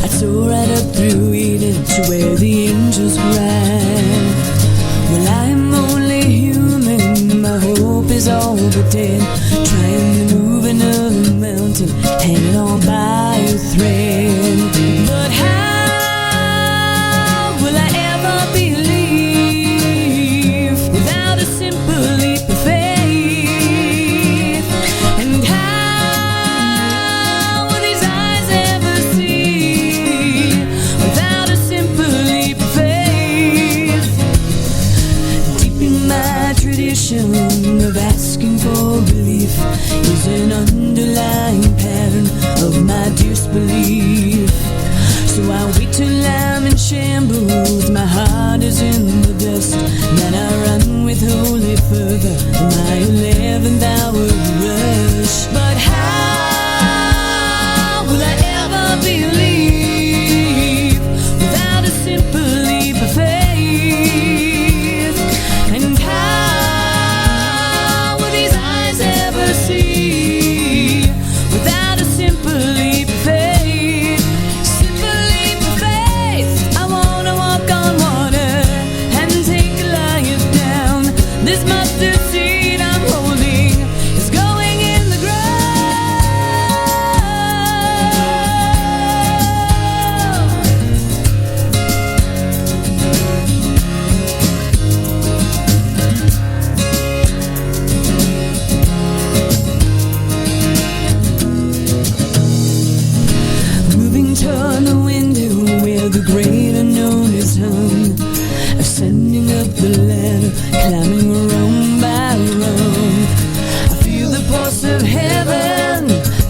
Speaker 13: I'd soar right up through Eden to where the angels ride. Well, I'm only human, my hope is all but dead, trying to move another mountain, hanging on by a thread. But how will I ever believe without a simple leap of faith? Of asking for belief is an underlying
Speaker 9: believe. So I wait till I'm in shambles, my heart is in the dust. Then I run with holy fervor, my 11th hour rush. But how will I ever believe without a simple leap of faith? And how will these eyes ever see without a simple leap of faith? Simple leap of faith. I wanna walk on water and take life down. This mustard seed I'm holding is going in the ground. Moving toward the window where the great unknown is hung, ascending up the ladder, climbing room by room. I feel the pulse of heaven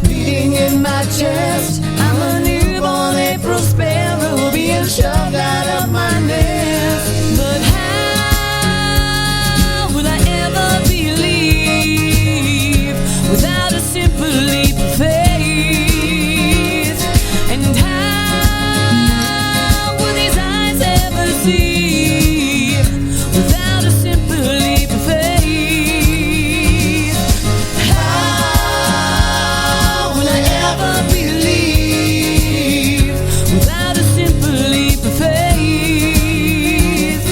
Speaker 9: beating in my chest. I'm a newborn April sparrow being shoved out of my nest. But how will I ever believe without a simple leap of faith? And how will these eyes ever see without a simple leap of faith? How will I ever believe without a simple leap of faith?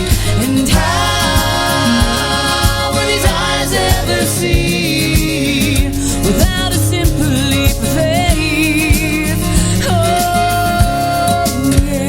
Speaker 9: And how will these eyes ever see without a simple leap of faith? Oh, yeah.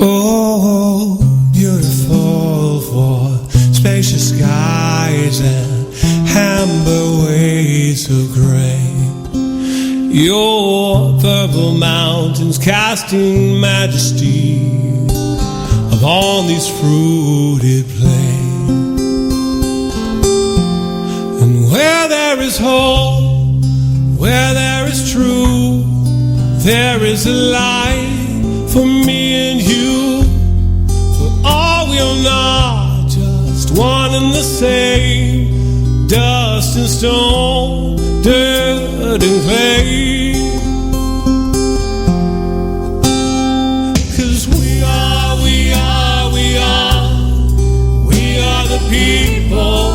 Speaker 19: Oh, beautiful for spacious skies and amber waves of gray. Your purple mountains casting majesty upon these fruited plains. And where there is hope, where there is truth, there is a light for me and you. For all we are not just one and the same, dust and stone, dirt and clay. 'Cause we are the people.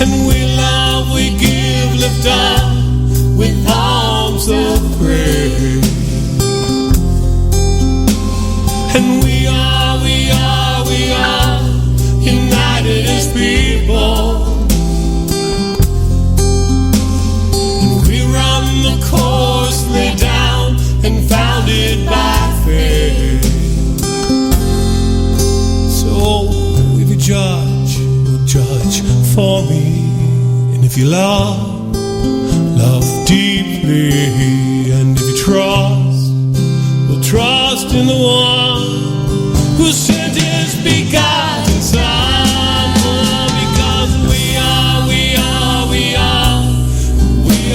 Speaker 19: And we love, we give, lift up with arms of praise. And we are united as people. And we run the course laid down and founded by faith. So if you judge, well, judge for me. And if you love deeply. And if you trust, well, trust in the one who sent his begotten Son. Because we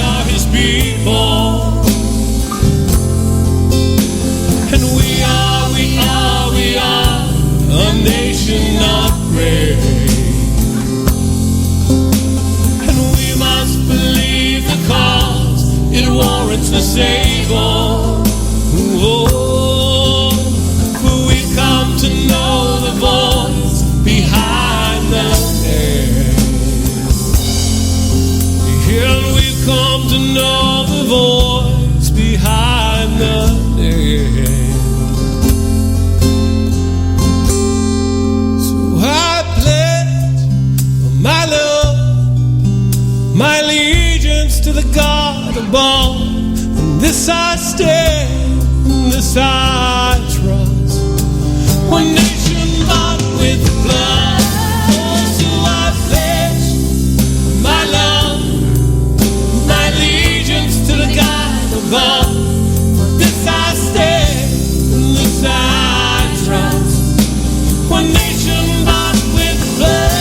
Speaker 19: are his people. And we are a nation of praise. And we must believe the cause, it warrants the Savior. Oh, for we come to know the voice behind the name. Here we come to know the voice behind the name. So I pledge the God above. And this I stand, and this I trust. One nation bought with blood. Oh, so I pledge my love, my allegiance to the God above. For this I stand, and this I trust. One nation bought with blood.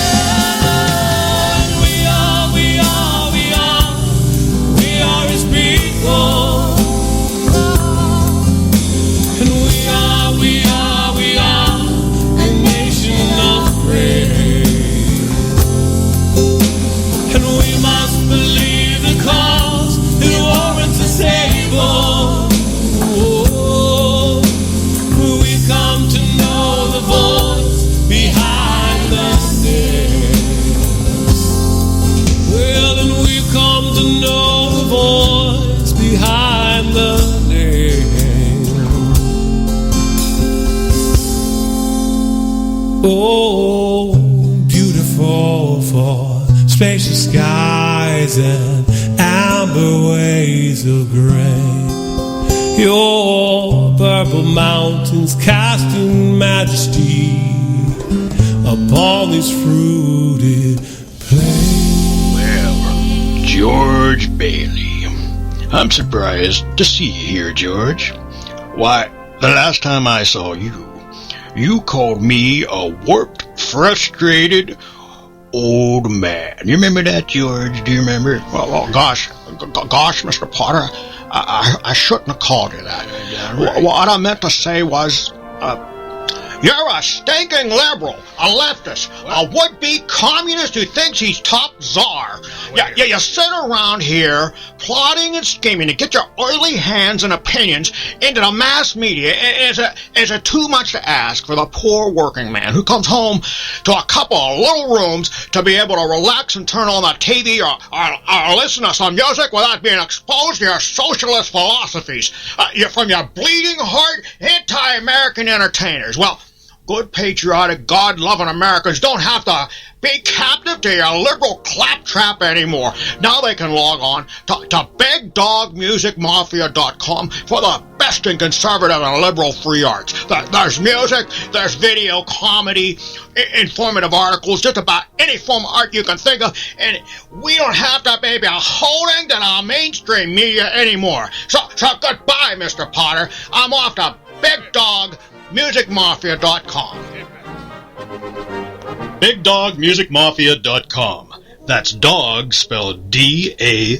Speaker 19: Oh, beautiful for spacious skies and amber waves of gray. Your purple mountains cast in majesty upon this fruited plain.
Speaker 20: Well, George Bailey, I'm surprised to see you here, George. Why, the last time I saw you, you called me a warped, frustrated old man. You remember that, George? Do you remember? Well, gosh, Mr. Potter, I shouldn't have called you that. Right. What I meant to say was, you're a stinking liberal, a leftist, a would-be communist who thinks he's top czar. You sit around here plotting and scheming to get your oily hands and opinions into the mass media. Is it too much to ask for the poor working man who comes home to a couple of little rooms to be able to relax and turn on the TV or listen to some music without being exposed to your socialist philosophies from your bleeding heart anti-American entertainers? Well, good, patriotic, God-loving Americans don't have to be captive to your liberal claptrap anymore. Now they can log on to BigDogMusicMafia.com for the best in conservative and liberal free arts. There's music, there's video, comedy, informative articles, just about any form of art you can think of, and we don't have to be beholden to the mainstream media anymore. So goodbye, Mr. Potter. I'm off to BigDogMusicMafia.com.
Speaker 21: BigDogMusicMafia.com. That's dog spelled D-A-W-G.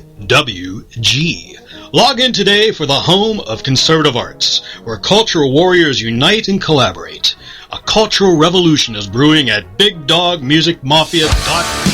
Speaker 21: Log in today for the home of conservative arts, where cultural warriors unite and collaborate. A cultural revolution is brewing at BigDogMusicMafia.com.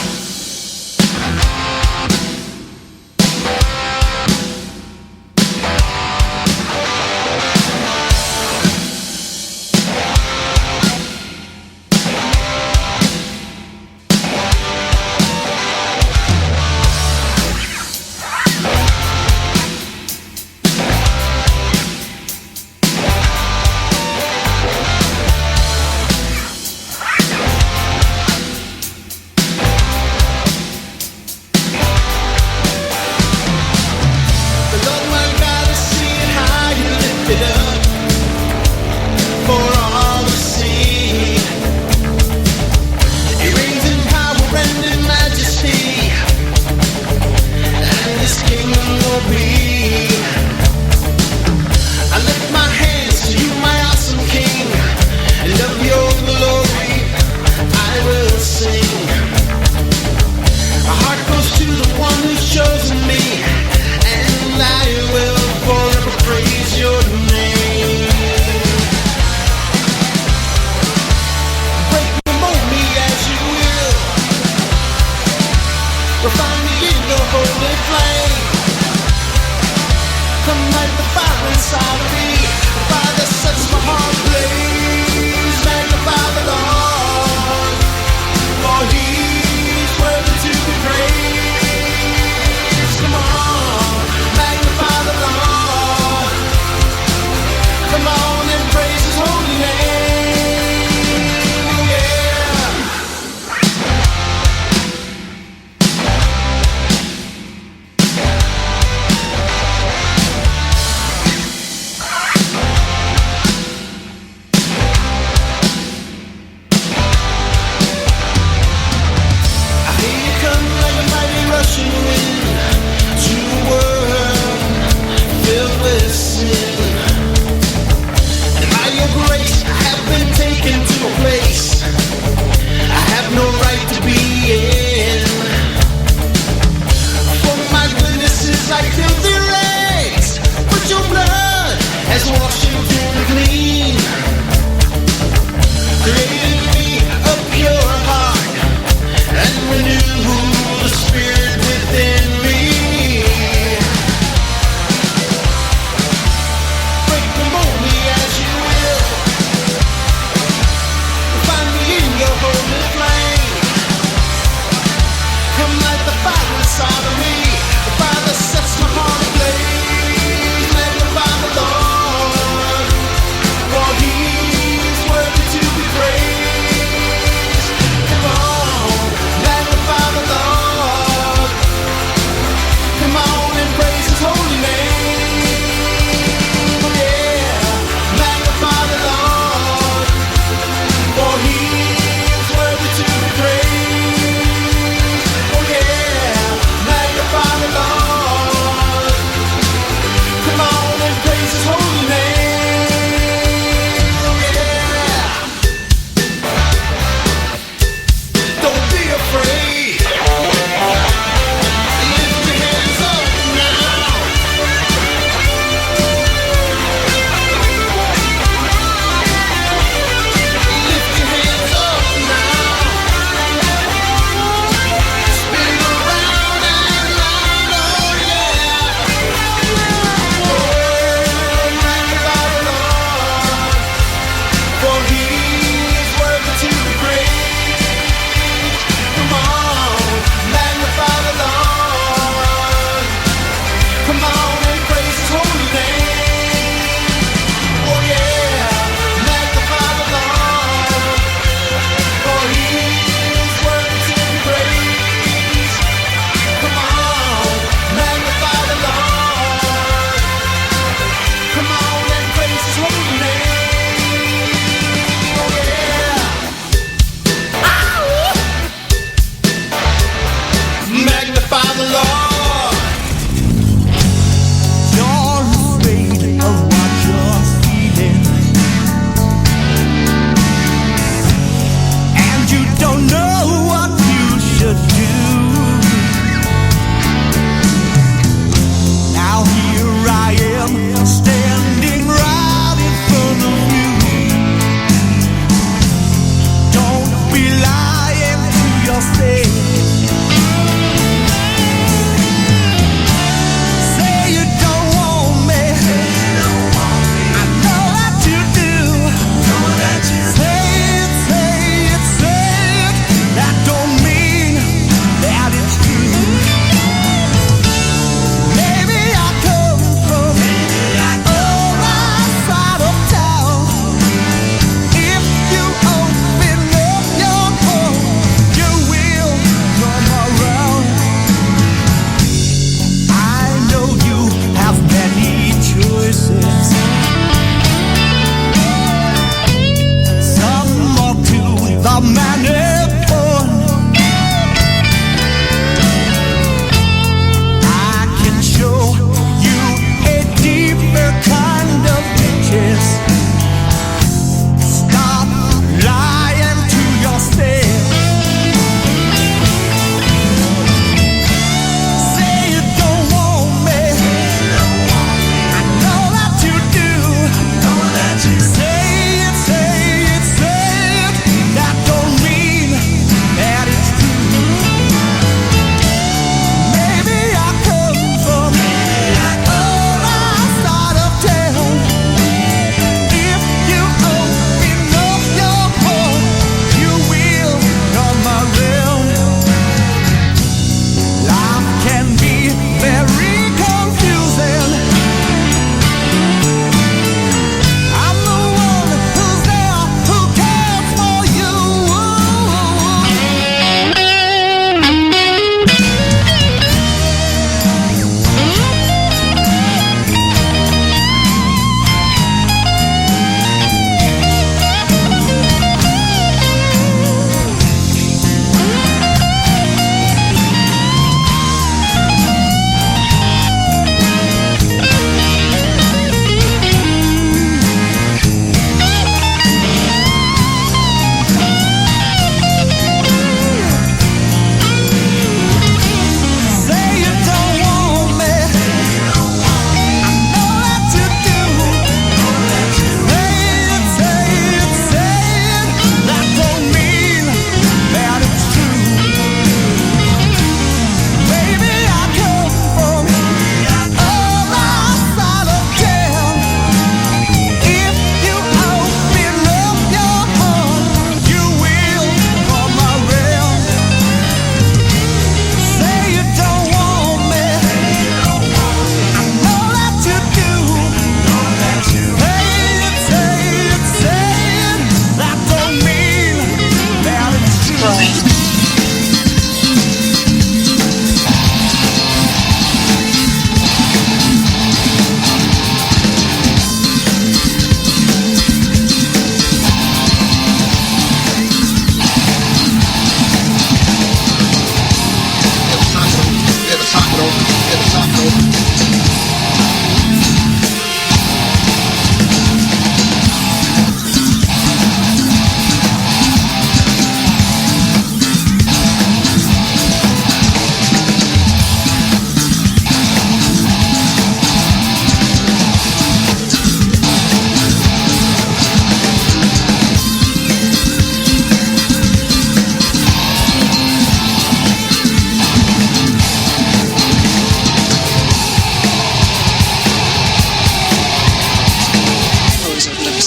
Speaker 3: Chloe.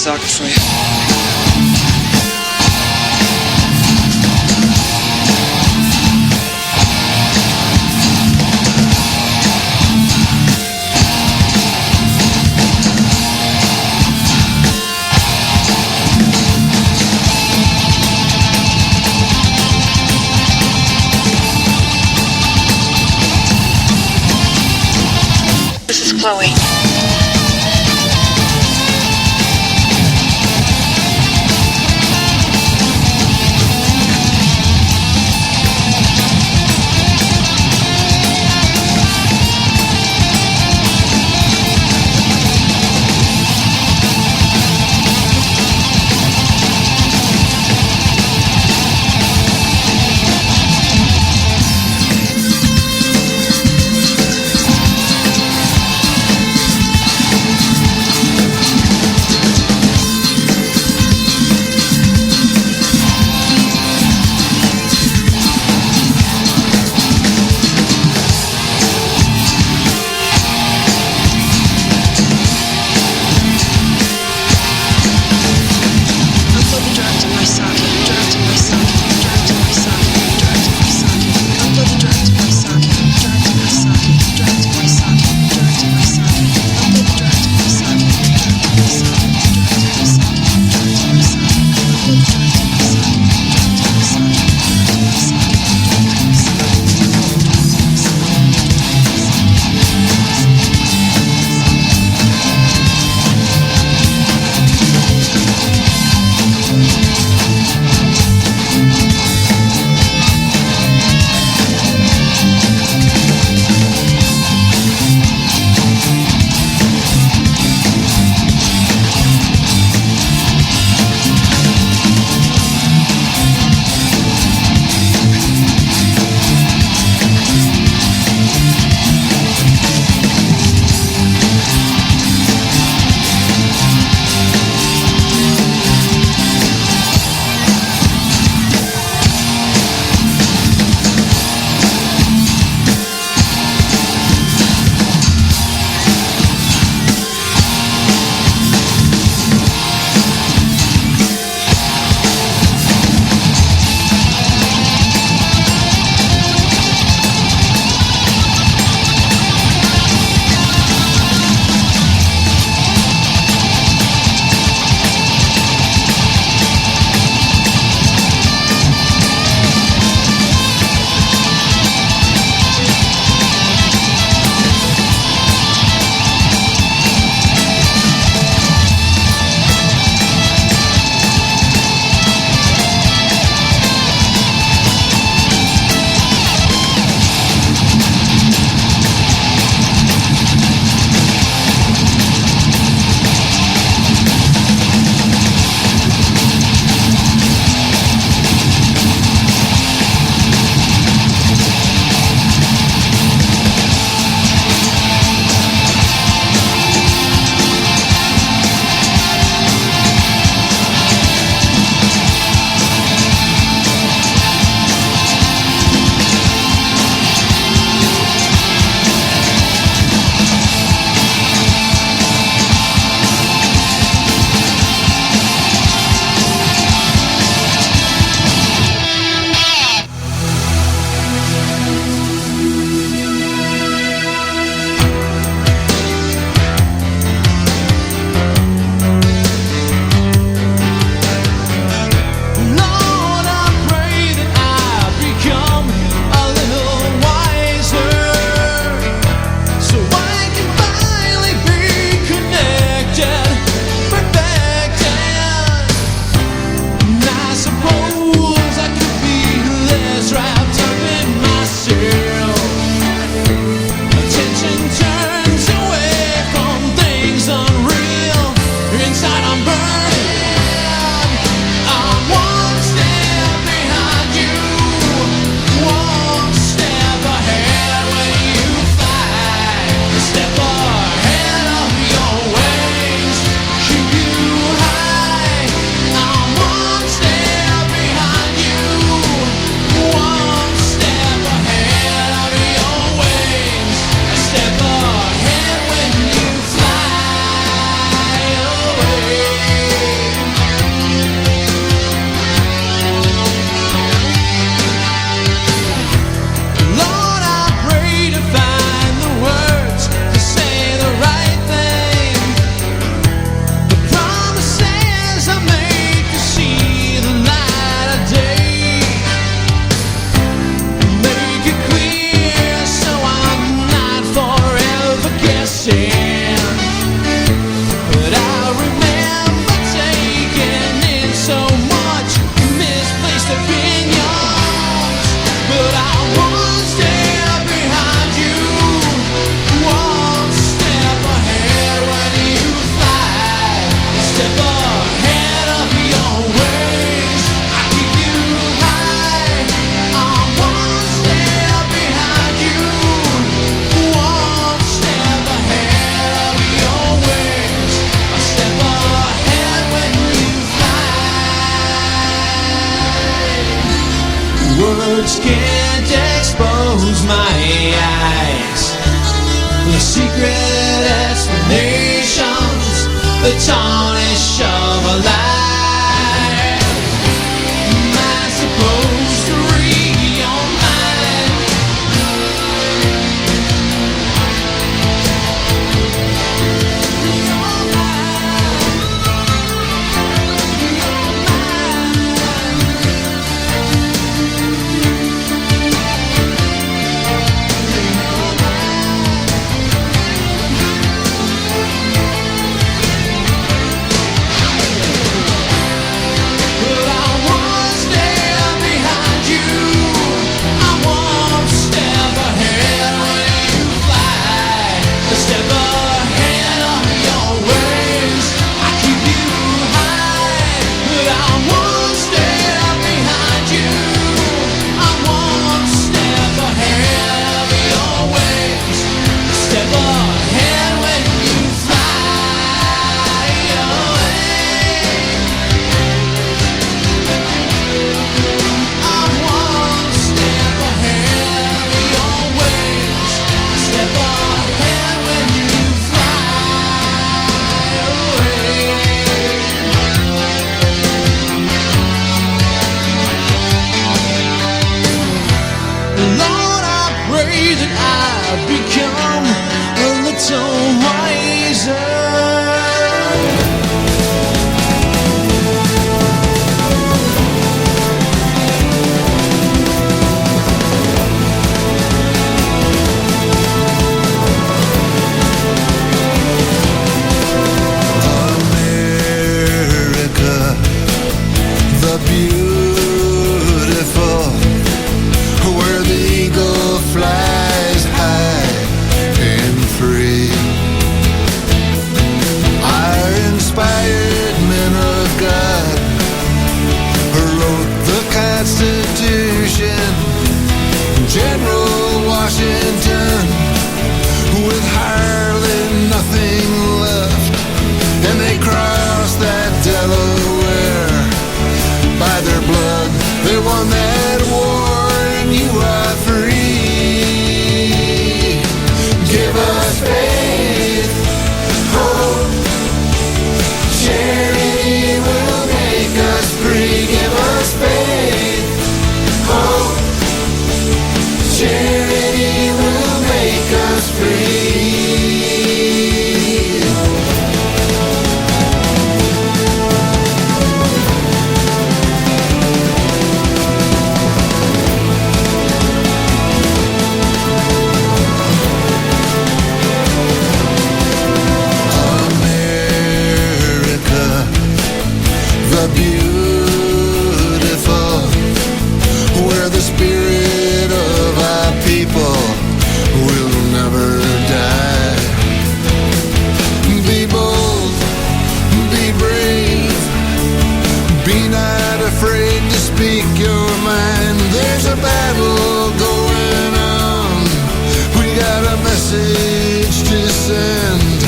Speaker 22: Soccer for you.
Speaker 3: This is Chloe.
Speaker 2: words can't expose my eyes. The secret explanations, the tarnish of a lie. Am I supposed to read your mind? Lord, I pray that I become a little wiser.
Speaker 16: America, the beautiful, where the eagle flies high and free. Our inspired men of God who wrote the Constitution, General Washington, with hardly nothing left, and they crossed that Delaware. By their blood they won that war, and you are free. Give us faith, hope, charity will make us free. Give us faith, hope, charity will make us free. America, the beautiful, where the spirit of our people will never die. Be bold, be brave, be not afraid to speak your mind. There's a battle going on, we got a message to send,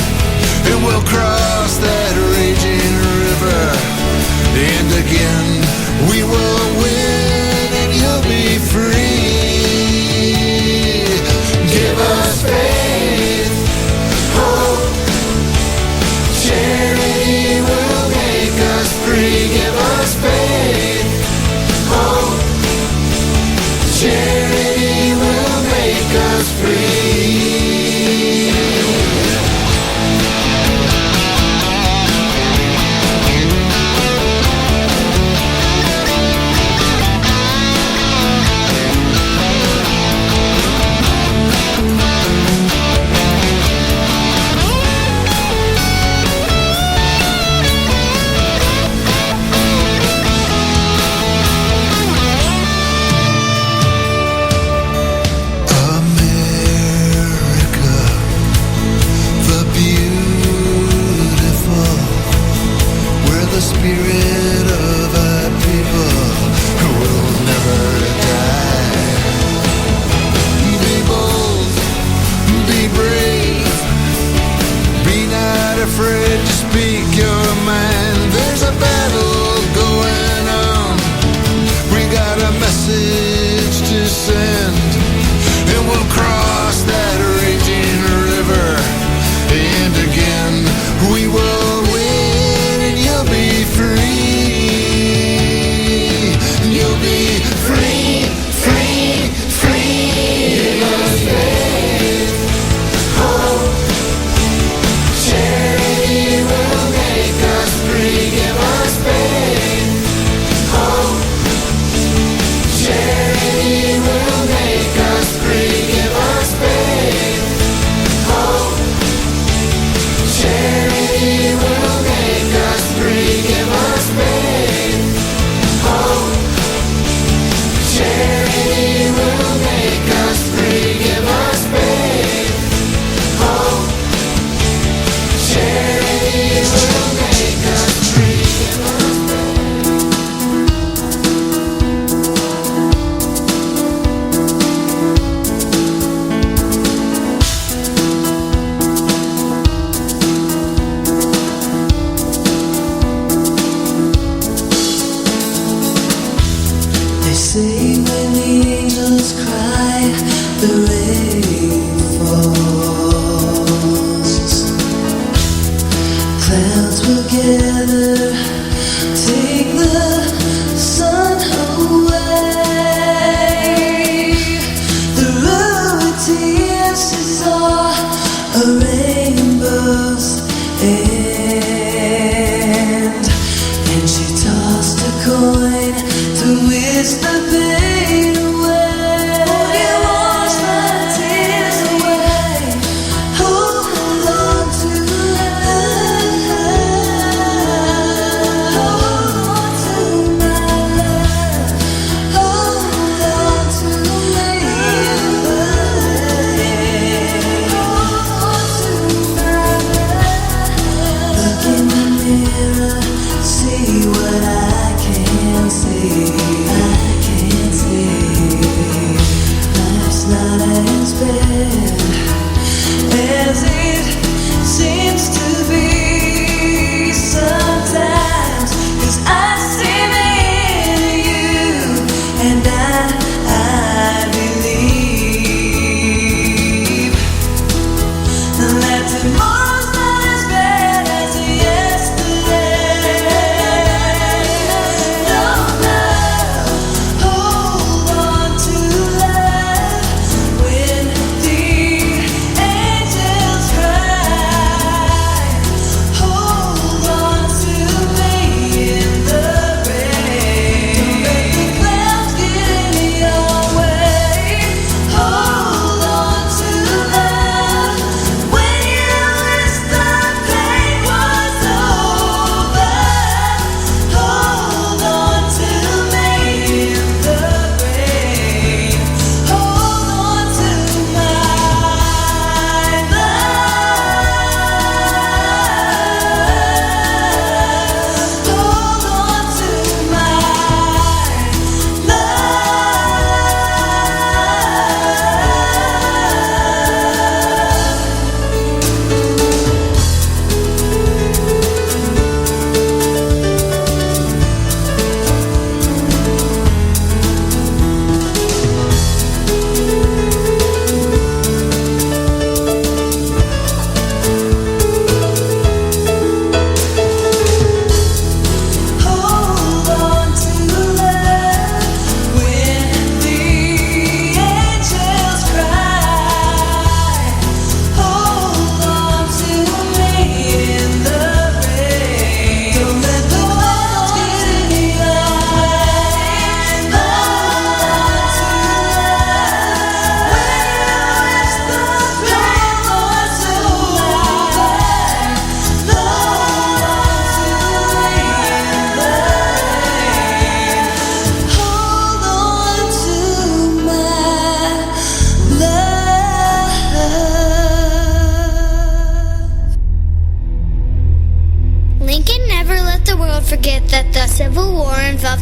Speaker 16: and we'll cross that raging river, and again we will win, and you'll be free. Give us faith, hope, charity will make us free. Give us faith, hope, charity will make us free.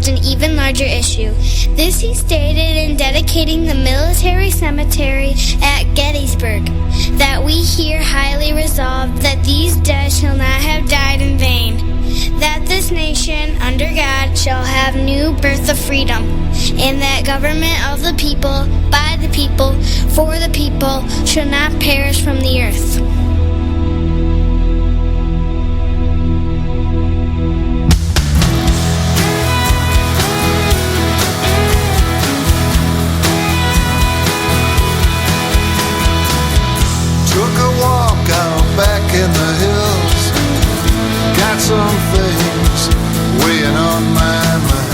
Speaker 3: solved an even larger issue. This he stated in dedicating the military cemetery at Gettysburg, that we here highly resolve that these dead shall not have died in vain, that this nation, under God, shall have new birth of freedom, and that government of the people, by the people, for the people, shall not perish from the earth.
Speaker 4: Took a walk out back in the hills. Got some things weighing on my mind.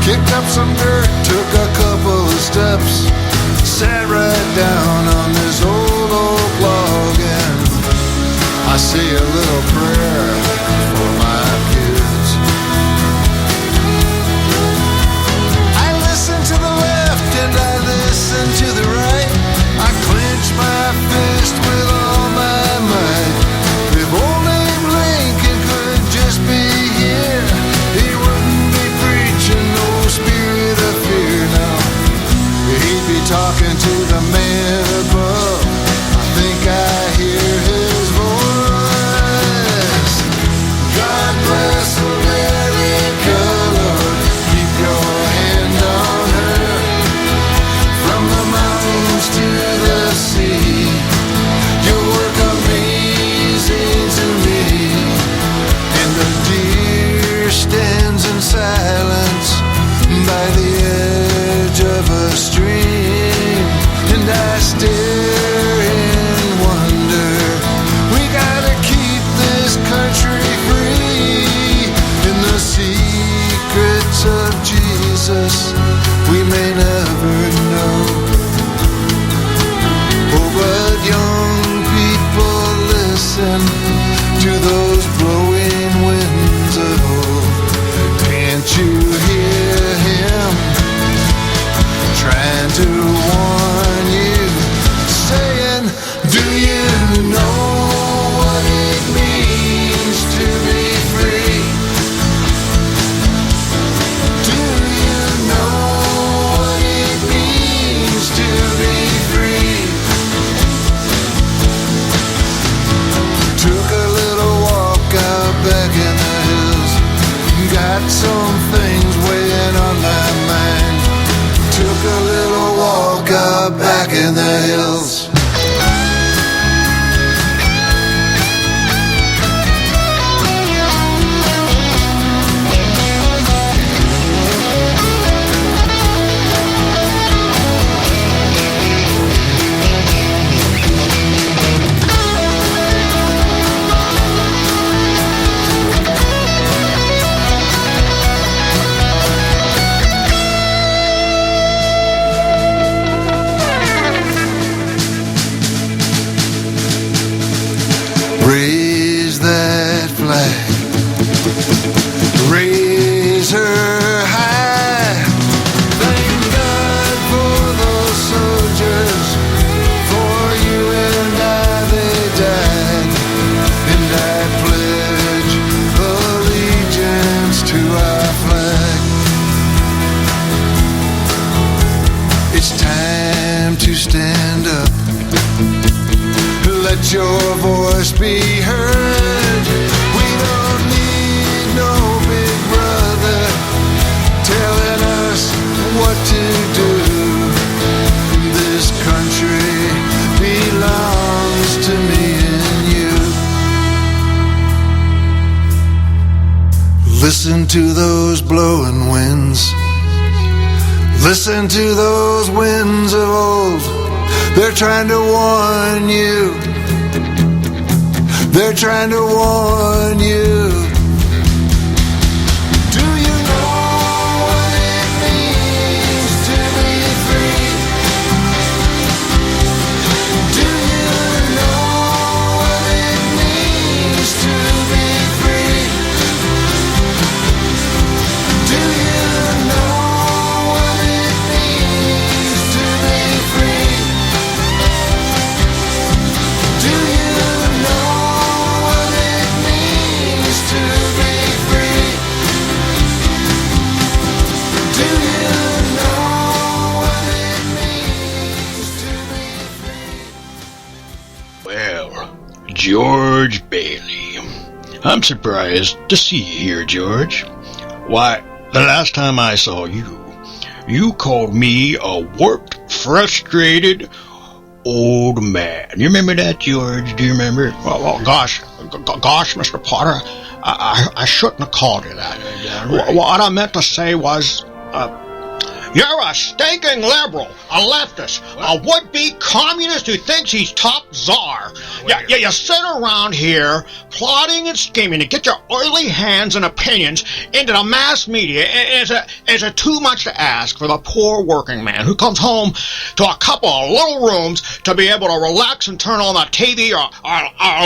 Speaker 4: Kicked up some dirt, took a couple of steps, sat right down on this old oak log, and I say a little prayer for my kids. I listen to the left and I listen to the right. I clench my fist with all my might. If old Abe Lincoln could just be here, he wouldn't be preaching no spirit of fear now. He'd be talking to the man above. I think I hear his voice. God bless America, Lord, keep your hand on her. From the mountains to the sea, your work amazing to me. And the deer stands in silence by the edge of a stream, and I stare in wonder. We gotta keep this country free. In the secrets of Jesus, we may never know. Oh, but young people, listen to those blowing winds of old. Can't you hear him trying to warn you, saying, do you know what it means to be free? Do you know what it means to be free? Took a little walk out back in the hills. Got some things weighing on my mind. Took a little walk out back in the hills. Raise that flag, raise her high. Thank God for those soldiers, for you and I they died. And I pledge allegiance to our flag. It's time to stand up. Let your voice be heard. We don't need no big brother telling us what to do. This country belongs to me and you. Listen to those blowing winds. Listen to those winds of old. They're trying to warn you. They're trying to warn you. Do you know what it means to be free? Do you know what it means to be free? Do you know what it means to be free? Do you know what it means to
Speaker 20: George Bailey. I'm surprised to see you here, George. Why, the last time I saw you, you called me a warped, frustrated old man. You remember that, George? Do you remember?
Speaker 5: Well, gosh, Mr. Potter, I shouldn't have called you that. What I meant to say was, you're a stinking liberal, a leftist, a would-be communist who thinks he's top czar. You sit around here plotting and scheming to get your oily hands and opinions into the mass media. Is it too much to ask for the poor working man who comes home to a couple of little rooms to be able to relax and turn on the TV or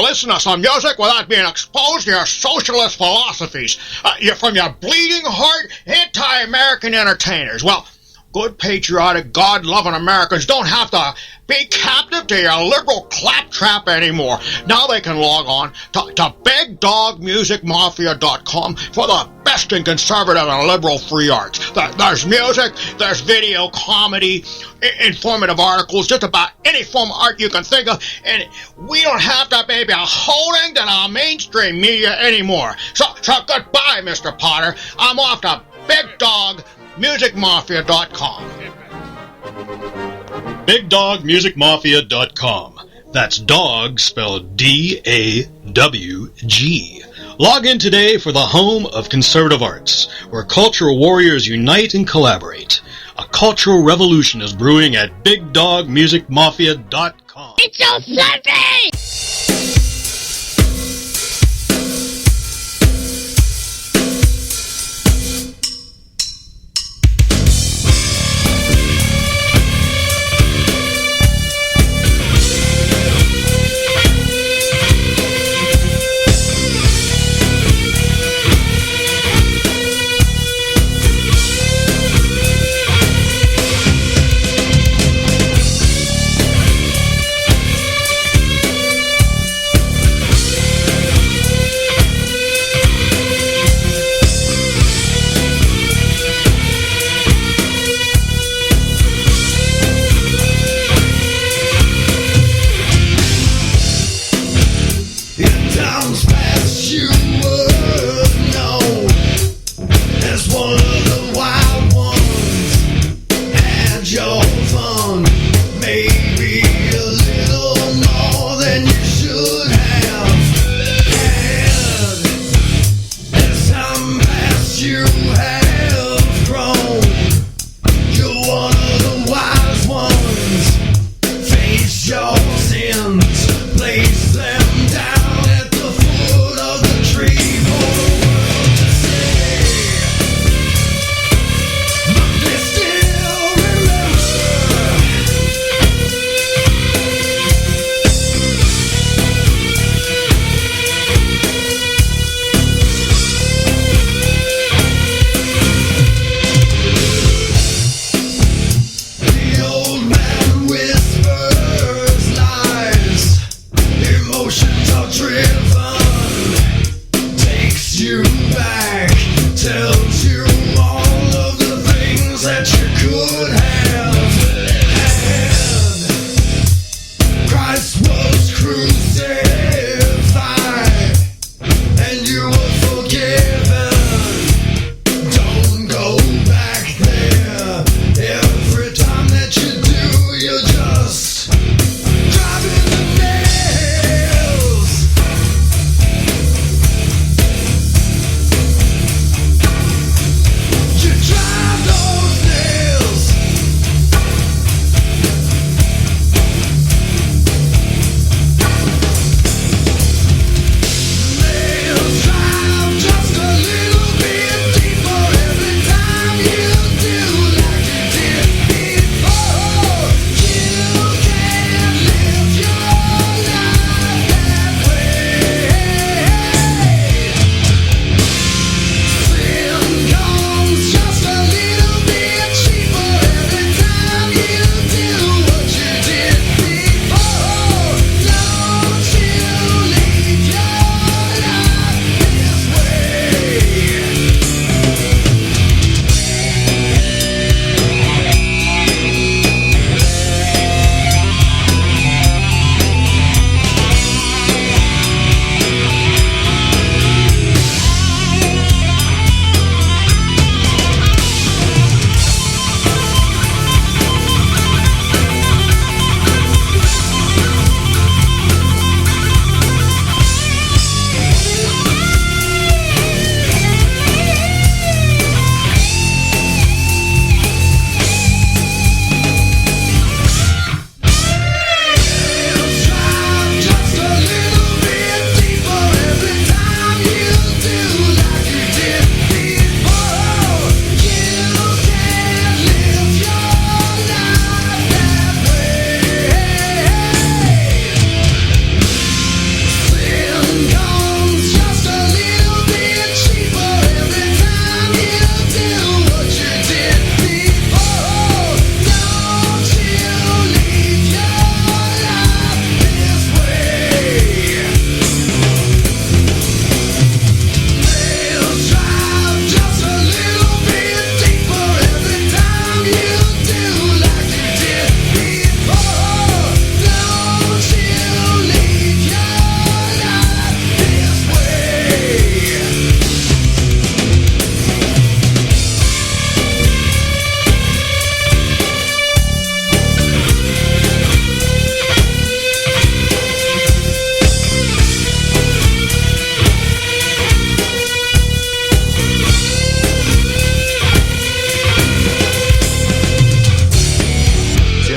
Speaker 5: listen to some music without being exposed to your socialist philosophies? You're from your bleeding heart anti-American entertainers. Well, good, patriotic, God-loving Americans don't have to be captive to your liberal claptrap anymore. Now they can log on to BigDogMusicMafia.com for the best in conservative and liberal free arts. There's music, there's video, comedy, informative articles, just about any form of art you can think of, and we don't have to be beholden to the mainstream media anymore. So goodbye, Mr. Potter. I'm off to BigDogMusicMafia.com.
Speaker 21: BigDogMusicMafia.com. That's dog spelled D-A-W-G. Log in today for the home of conservative arts, where cultural warriors unite and collaborate. A cultural revolution is brewing at BigDogMusicMafia.com.
Speaker 6: It's your Sunday!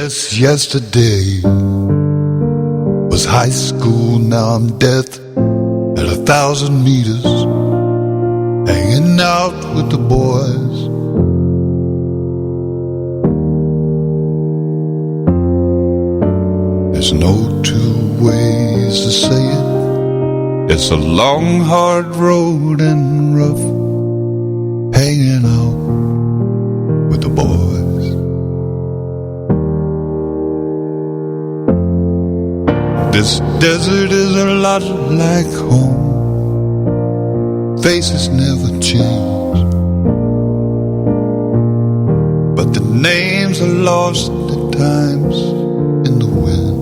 Speaker 4: Just yesterday was high school, now I'm death at 1,000 meters, hanging out with the boys. There's no two ways to say it. It's a long, hard road and rough, hanging out with the boys. This desert is a lot like home. Faces never change, but the names are lost at times in the wind.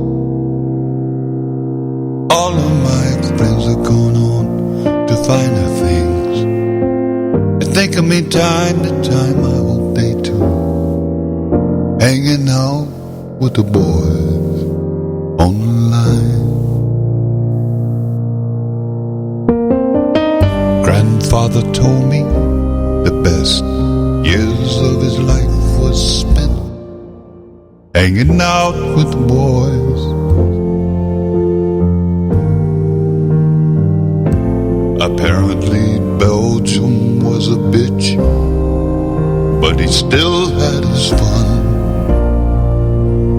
Speaker 4: All of my friends are gone on to finer things, and think of me time to time. I hope they do, hanging out with the boys on the line. Grandfather told me the best years of his life was spent hanging out with the boys. Apparently Belgium was a bitch, but he still had his fun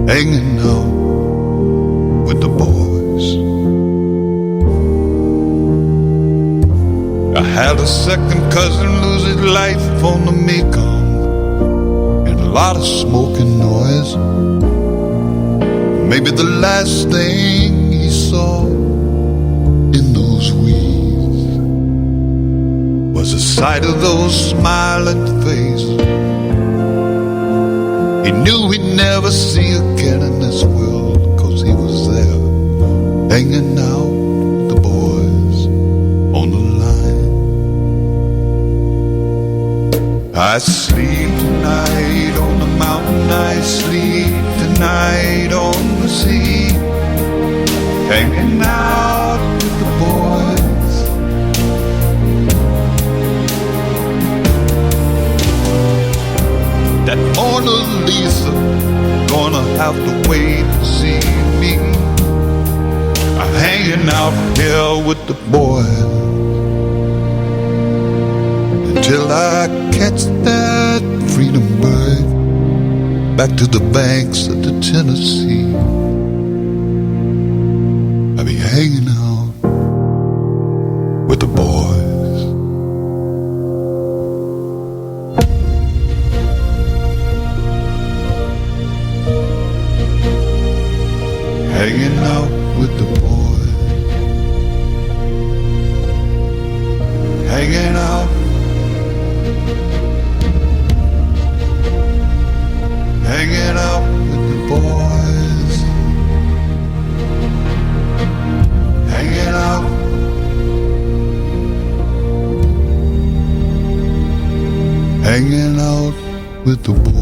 Speaker 4: hanging out with the boys. I had a second cousin lose his life on the Mekong, and a lot of smoke and noise. Maybe the last thing he saw in those weeds was the sight of those smiling faces he knew he'd never see again in this world, 'cause he was there hanging out with the boys on the line. I sleep tonight on the mountain, I sleep tonight on the sea, hanging out with the boys. That Mona Lisa gonna have to wait to see me hanging out here with the boys, until I catch that freedom bird back to the banks of the Tennessee. I'll be hanging out with the boys. Hanging out with the boys. Hanging out. Hanging out with the boys. Hanging out. Hanging out with the boys.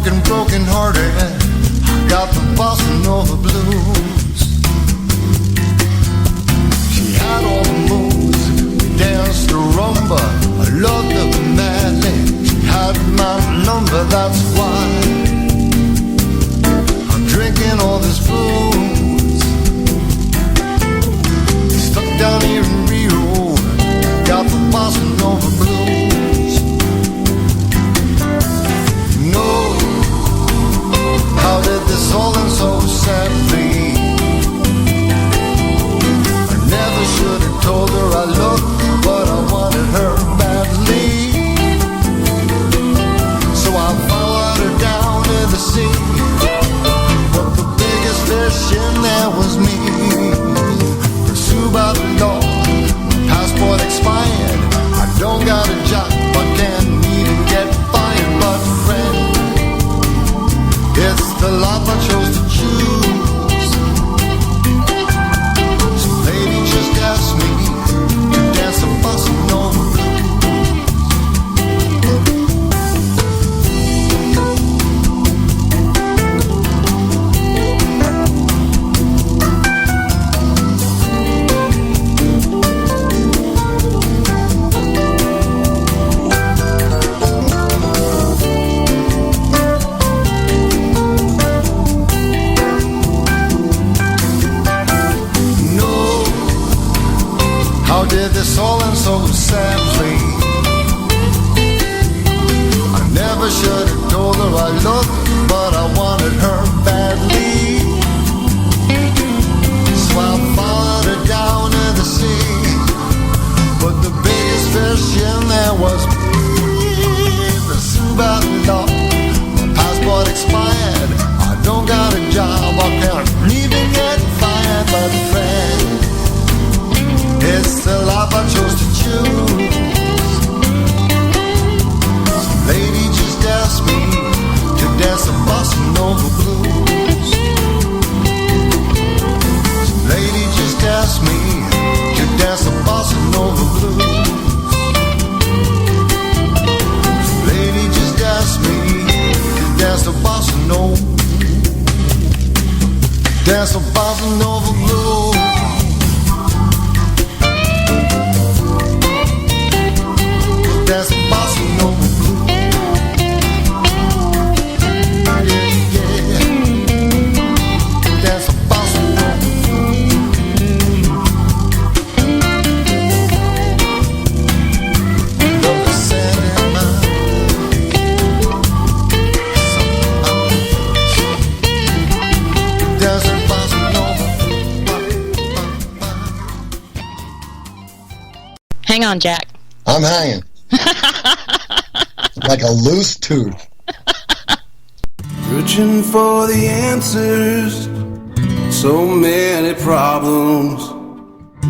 Speaker 4: broken hearted. Got the bossa nova blues. She had all the moves, danced the rumba. I loved her madly. She had my number, that's why I'm drinking all this booze. Stuck down here in Rio, got the bossa nova blues. No, how did this all end so sadly? I never should have told her I looked, but I wanted her badly. So I followed her down to the sea, but the biggest fish in there was me. Pursued by the law, my passport expired. I don't got a job, I can't even get fired. But friend, it's the life I chose to choose. So lady just asked me to dance the bossa nova blues. Did this all end so sadly? I never should have told her I looked, but I wanted her badly. So I followed her down to the sea, but the biggest fish in there was me. Pursued by the law, my passport expired. I don't got a job, I can't even get fired. But friend, it's the life I chose to choose. Some lady just asked me to dance the bossa nova blues. Some lady just asked me to dance the bossa nova blues. Some lady just asked me to dance the bossa nova. Dance the bossa nova blues. That's the bossa nova blue. Yeah, yeah. That's the bossa nova blue. Love the sand in my that's the bossa nova.
Speaker 6: Hang on, Jack.
Speaker 7: I'm hanging. Like a loose tooth.
Speaker 16: Searching for the answers, so many problems.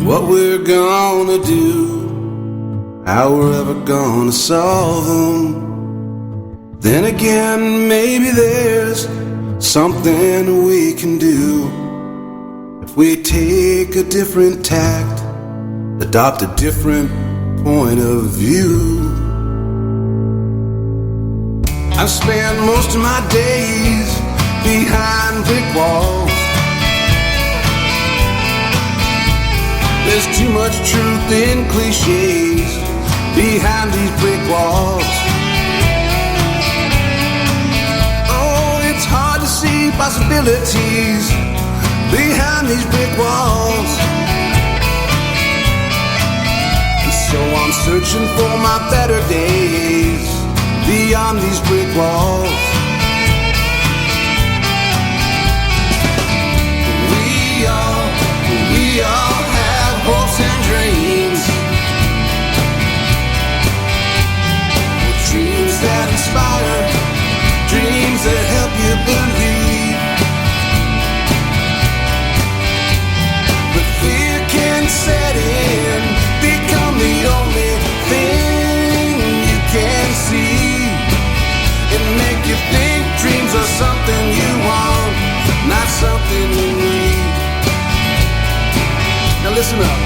Speaker 16: What we're gonna do, how we're ever gonna solve them. Then again, maybe there's something we can do. If we take a different tact, adopt a different point of view. I've spent most of my days behind brick walls. There's too much truth in cliches behind these brick walls. Oh, it's hard to see possibilities behind these brick walls. And so I'm searching for my better days beyond these brick walls. We all have hopes and dreams, dreams that inspire, dreams that help you believe. But fear can set in, become the only thing you can see, and make you think dreams are something you want, not something you need. Now listen up,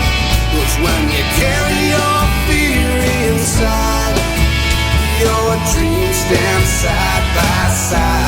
Speaker 16: 'cause when you carry your fear inside, your dreams stand side by side.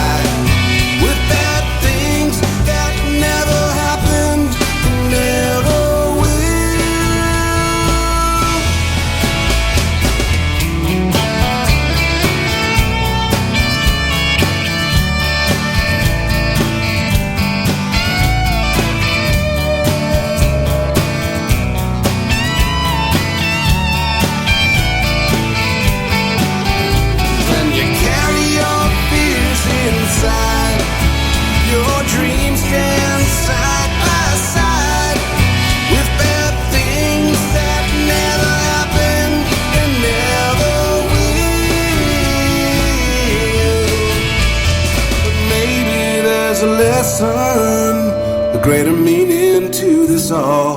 Speaker 6: a lesson, a greater meaning to this all.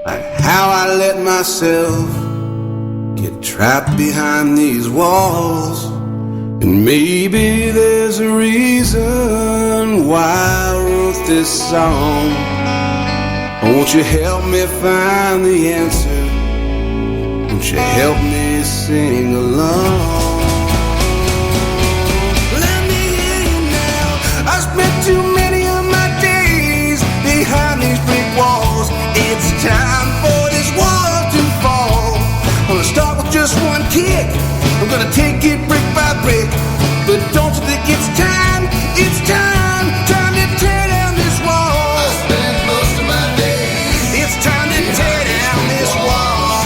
Speaker 6: Like how I let myself get trapped behind these walls. And maybe there's a reason why I wrote this song. Won't you help me find the answer? Won't you help me sing along? Let me hear you now. I spent too many of my days behind these brick walls. It's time for this wall to fall. I'm gonna start with just one kick. I'm gonna take it brick by brick. But don't you think it's time? It's time to tear down this wall. I spent most of my days. It's time to tear down this wall.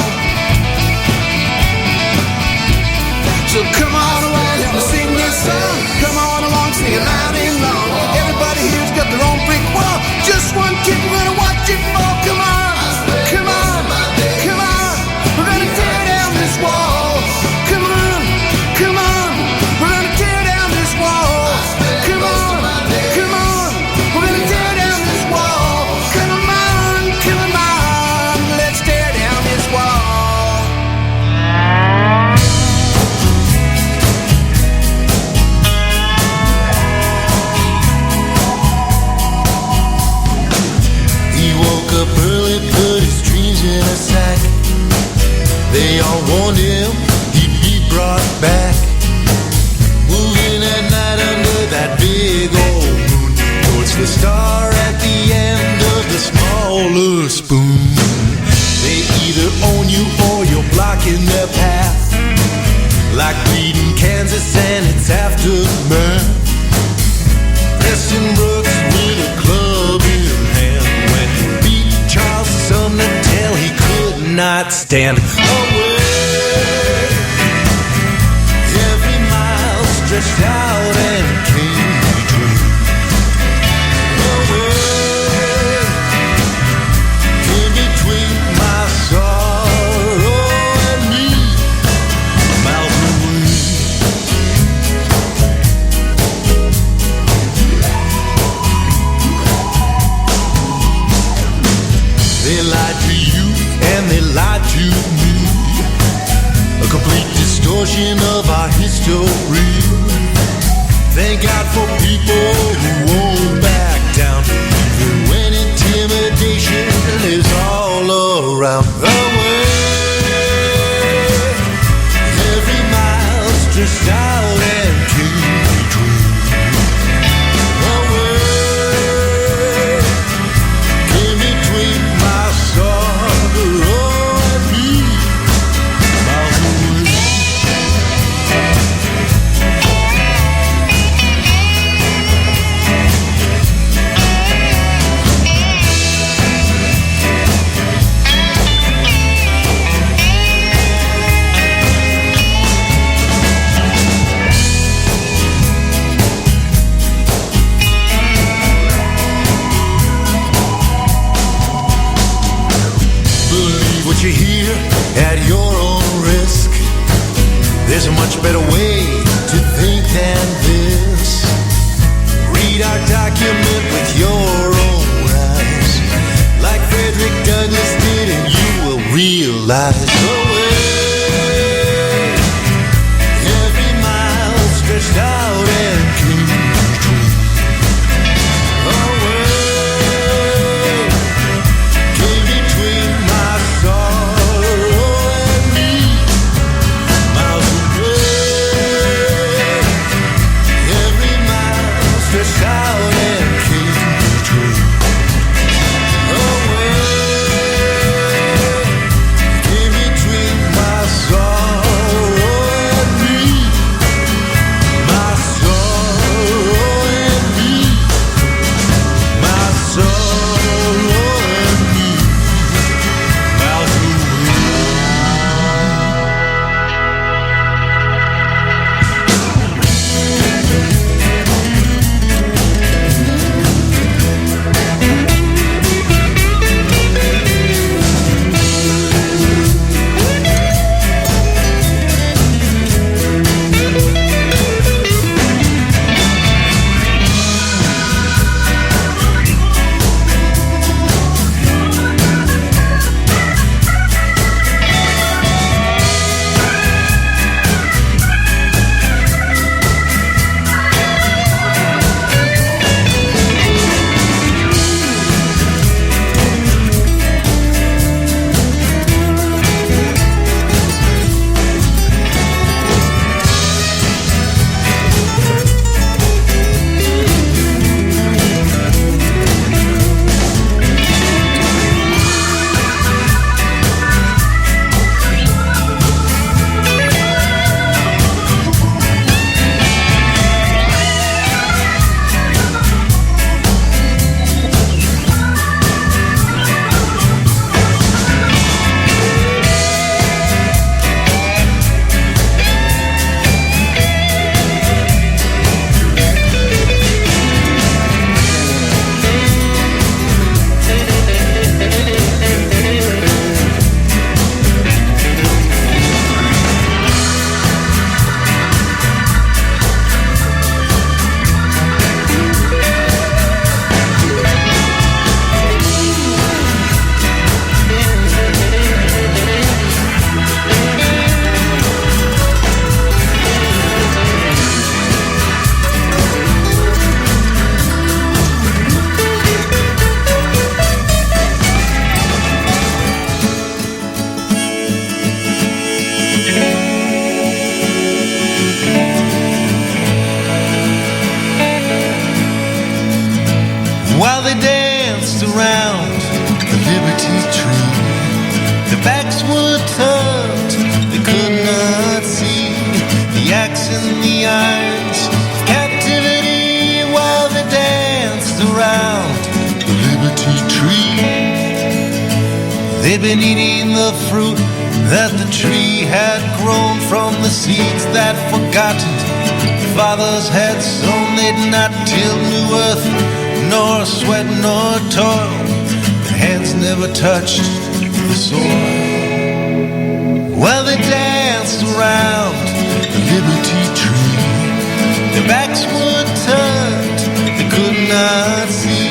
Speaker 6: So come on along, help me sing this song. Come on along, sing it loud and long. Everybody here's got their own brick wall. Just one kick, we're gonna watch it fall. Come on, come on, come on. We're gonna tear down this wall. Come on, come on. We're gonna tear down this wall. Come on, come on. We're gonna tear down this wall. Come on, come on. Let's tear down this wall.
Speaker 4: He woke up early, put his dreams in a sack. They all warned him he'd be brought back. Moving at night under that big old moon towards the star at the end of the smaller spoon. They either own you or you're blocking their path. Like bleeding Kansas and its aftermath. Preston Brooks with a club in hand when he beat Charles Sumner till he could not stand. Away, every mile stretched out and came between. Away, in between my sorrow and me, miles away. They lied to you and they lied to me. A complete distortion of our history. Thank God for people who won't back down, even when intimidation is all around. Away, every mile stretched out and came between. Away, came between my sorrow and me. Miles away. Believe what you hear at your own risk. There's a much better way to think than this. Read our document with your own eyes, like Frederick Douglass did, and you will realize. Away, every mile stretched out and came between. Away, came between my sorrow and me. Miles away, every mile stretched out and came between. Away, came in the irons of captivity while they danced around the Liberty Tree. They'd been eating the fruit that the tree had grown from the seeds that forgotten fathers had sown. They'd not tilled new earth, nor sweat nor toil. Their hands never touched the soil. Well, they danced around the Liberty Tree. Their backs were turned, they could not see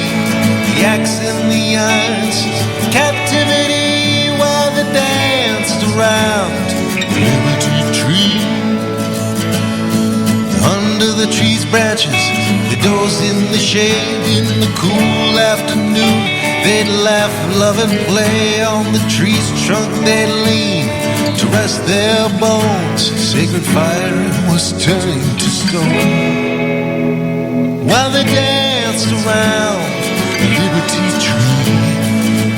Speaker 4: the axe and the irons of captivity while they danced around the Liberty Tree. Under the tree's branches, they dozed in the shade. In the cool afternoon, they'd laugh, love, and play. On the tree's trunk they'd lean to rest their bones. Sacred fire was turning to stone while they danced around the Liberty Tree.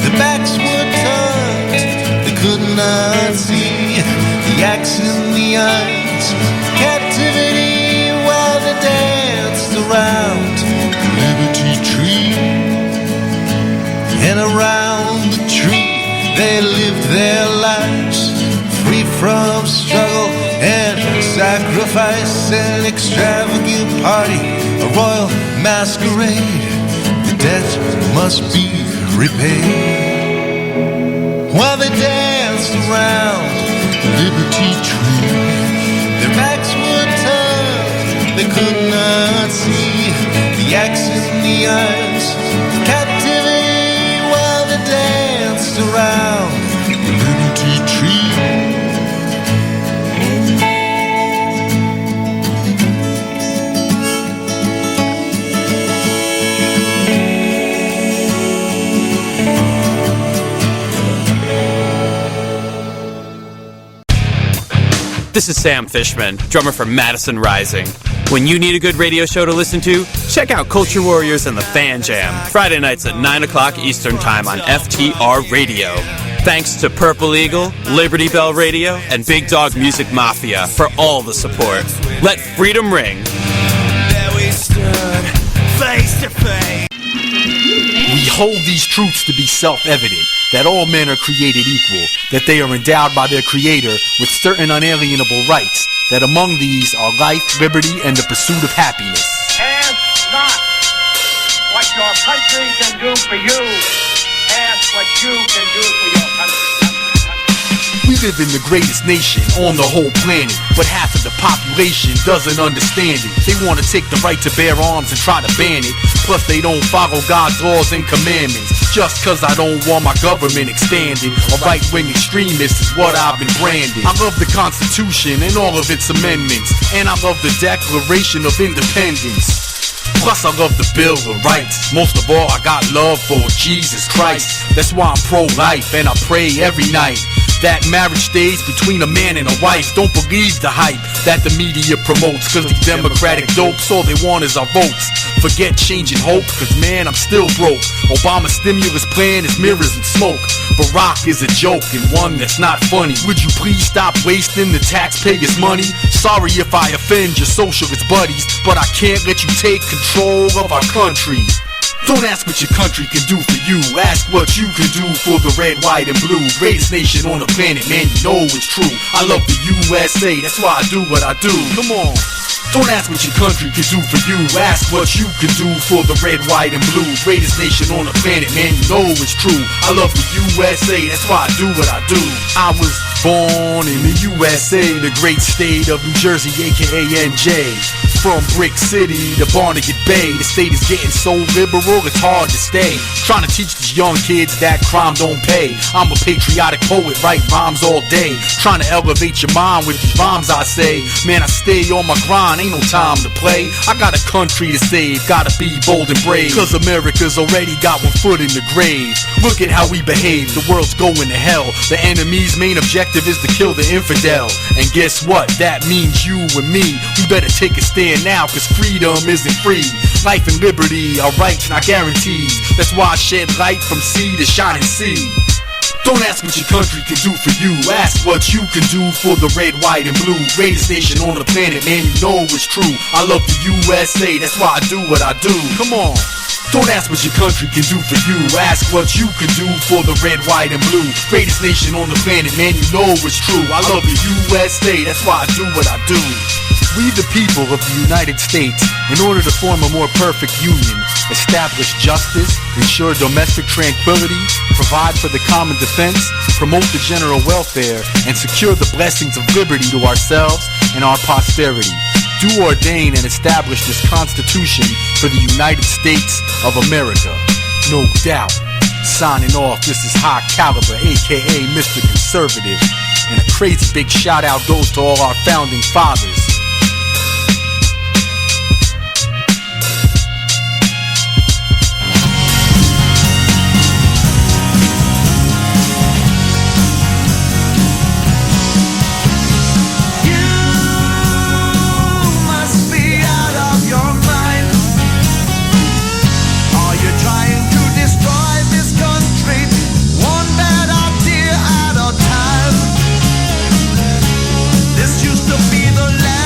Speaker 4: Their backs were turned, they could not see the axe and the irons of captivity while they danced around the Liberty Tree. And around the tree they lived their lives, free from struggle and sacrifice. An extravagant party, a royal masquerade. The debt must be repaid. While they danced around the Liberty Tree, their backs were turned, they could not see the axe in the irons of captivity while they danced around the Liberty Tree.
Speaker 8: This is Sam Fishman, drummer for Madison Rising. When you need a good radio show to listen to, check out Culture Warriors and the Fan Jam, Friday nights at 9 o'clock Eastern Time on FTR Radio. Thanks to Purple Eagle, Liberty Bell Radio, and Big Dog Music Mafia for all the support. Let freedom ring.
Speaker 17: There we stood, face to face.
Speaker 14: We hold these truths to be self-evident, that all men are created equal, that they are endowed by their Creator with certain unalienable rights, that among these are life, liberty, and the pursuit of happiness.
Speaker 10: Ask not what your country can do for you. Ask what you can do for your country.
Speaker 14: We live in the greatest nation on the whole planet, but half of the population doesn't understand it. They want to take the right to bear arms and try to ban it. Plus they don't follow God's laws and commandments. Just cause I don't want my government expanded. A right-wing extremist is what I've been branded. I love the Constitution and all of its amendments, and I love the Declaration of Independence. Plus I love the Bill of Rights. Most of all I got love for Jesus Christ. That's why I'm pro-life and I pray every night that marriage stays between a man and a wife. Don't believe the hype that the media promotes, cause the Democratic dopes, all they want is our votes. Forget changing hope, cause man, I'm still broke. Obama's stimulus plan is mirrors and smoke. Barack is a joke and one that's not funny. Would you please stop wasting the taxpayers' money? Sorry if I offend your socialist buddies, but I can't let you take control of our country. Don't ask what your country can do for you. Ask what you can do for the red, white, and blue. Greatest nation on the planet, man, you know it's true. I love the USA, that's why I do what I do. Come on. Don't ask what your country can do for you. Ask what you can do for the red, white, and blue. Greatest nation on the planet, man, you know it's true. I love the USA, that's why I do what I do. I was born in the USA, the great state of New Jersey, aka NJ. From Brick City to Barnegat Bay, the state is getting so liberal, it's hard to stay. Trying to teach these young kids that crime don't pay. I'm a patriotic poet, write rhymes all day. Trying to elevate your mind with these rhymes I say. Man, I stay on my grind, ain't no time to play. I got a country to save, gotta be bold and brave, cause America's already got one foot in the grave. Look at how we behave, the world's going to hell. The enemy's main objective is to kill the infidel. And guess what? That means you and me. We better take a stand now, cause freedom isn't free. Life and liberty are rights, not guarantees. That's why I shed light from sea to shining sea. Don't ask what your country can do for you. Ask what you can do for the red, white, and blue. Greatest nation on the planet, man, you know it's true. I love the USA, that's why I do what I do. Come on. Don't ask what your country can do for you. Ask what you can do for the red, white, and blue. Greatest nation on the planet, man, you know it's true. I love the USA, that's why I do what I do. We the people of the United States, in order to form a more perfect union, establish justice, ensure domestic tranquility, provide for the common defense, promote the general welfare, and secure the blessings of liberty to ourselves and our posterity. Do ordain and establish this Constitution for the United States of America. No doubt. Signing off, this is High Caliber, aka Mr. Conservative. And a crazy big shout out goes to all our founding fathers.
Speaker 6: This used to be the land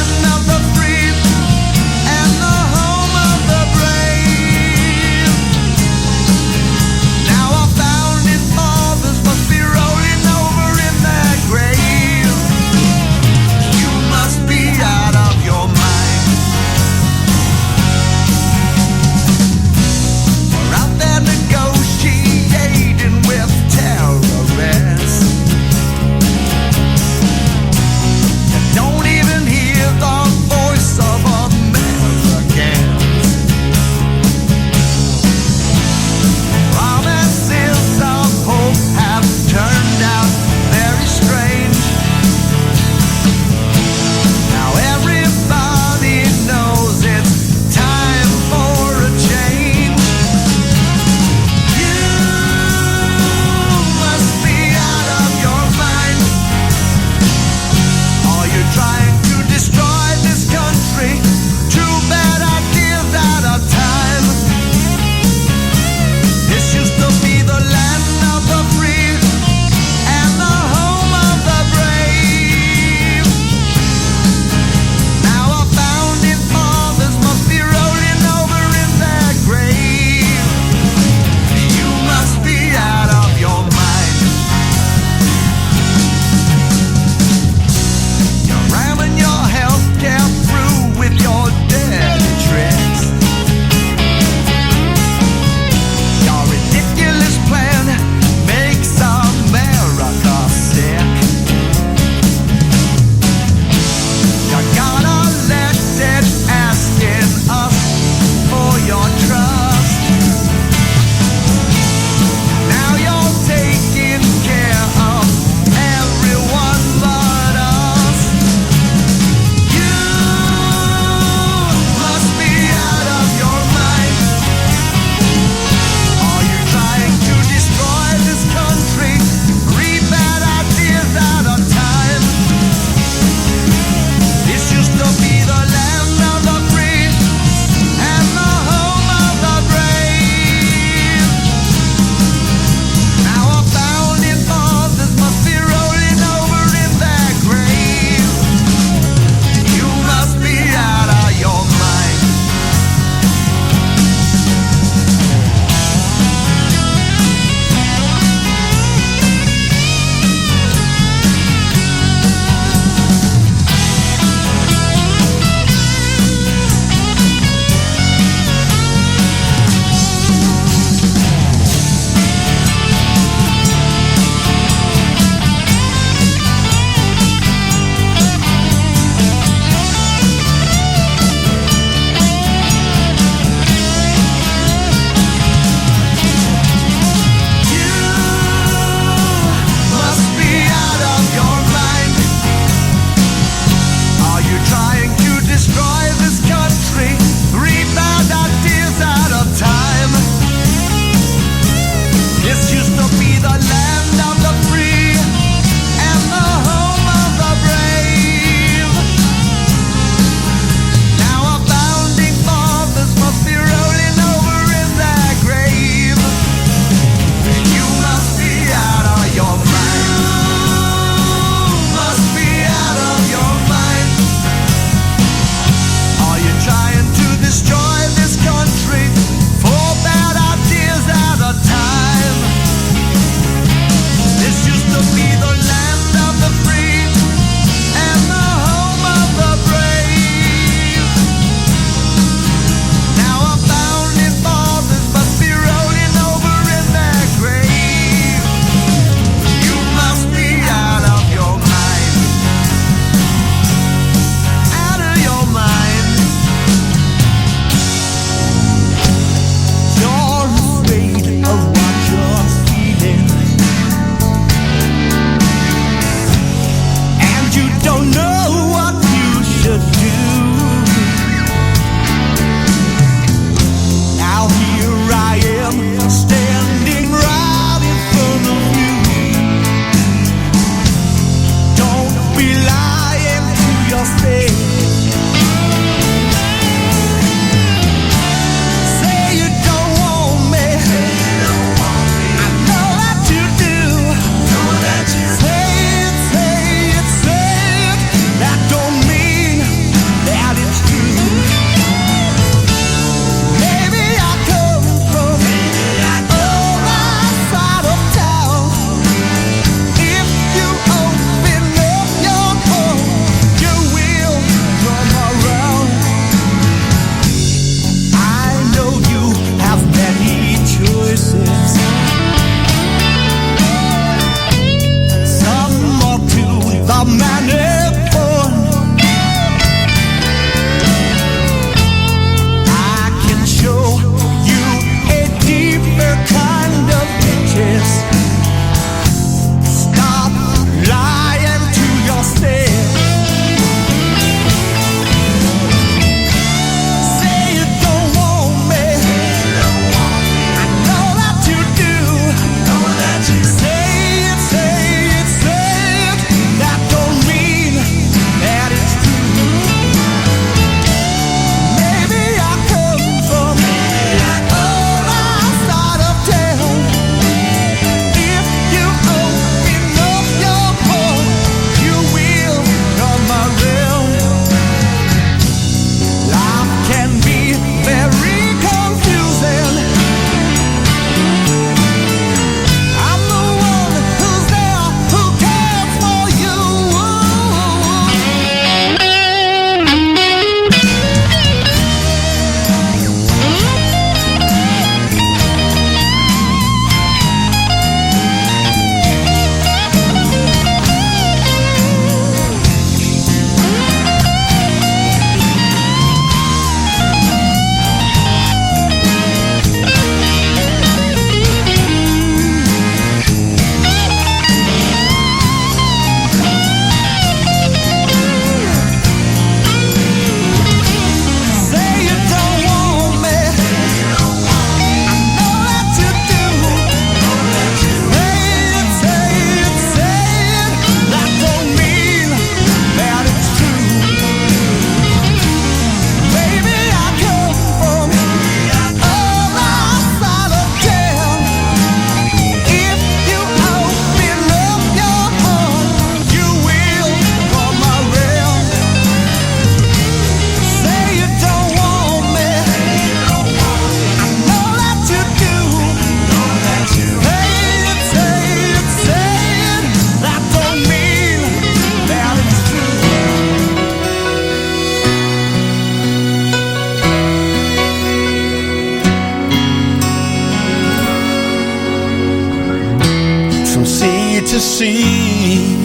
Speaker 6: to sea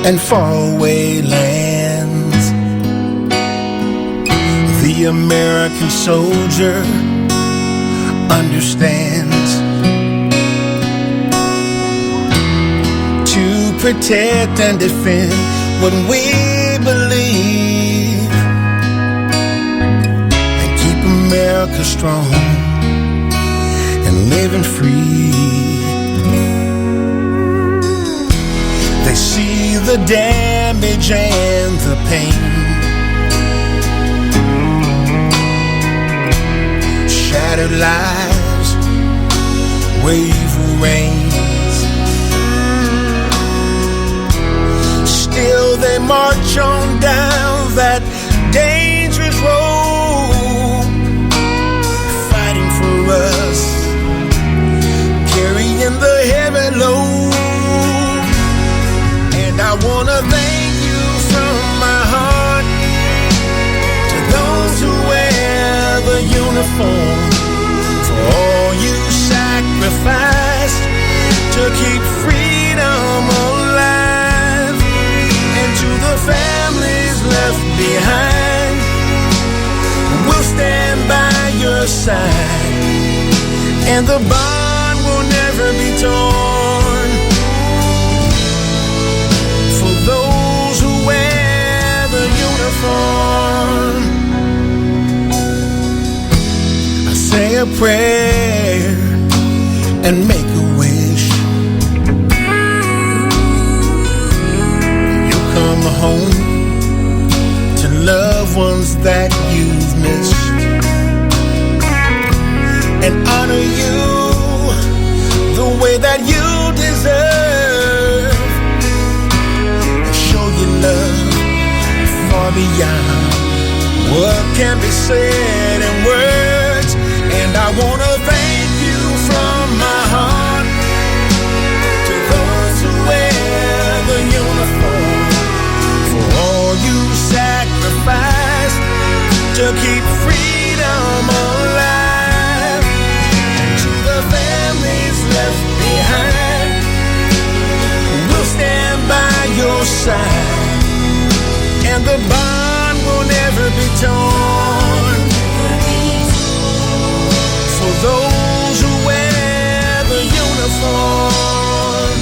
Speaker 6: and faraway lands. The American soldier understands. To protect and defend what we believe and keep America strong and living free. They see the damage and the pain, shattered lives, wave rains. Still they march on down that dangerous road, fighting for us, carrying the heavy load. And I wanna thank you from my heart to those who wear the uniform, for all you sacrificed to keep freedom alive. And to the families left behind, we'll stand by your side, and the bond will never be torn. For those who wear the uniform, I say a prayer and make a wish. You'll come home to loved ones that you've missed, and honor you the way that you deserve, and show you love far beyond what can be said in words. And I wanna thank you from my heart to those who wear the uniform, for all you sacrificed to keep freedom alive. And to the families left behind, we'll stand by your side, and the bond will never be torn. For those who wear the uniform,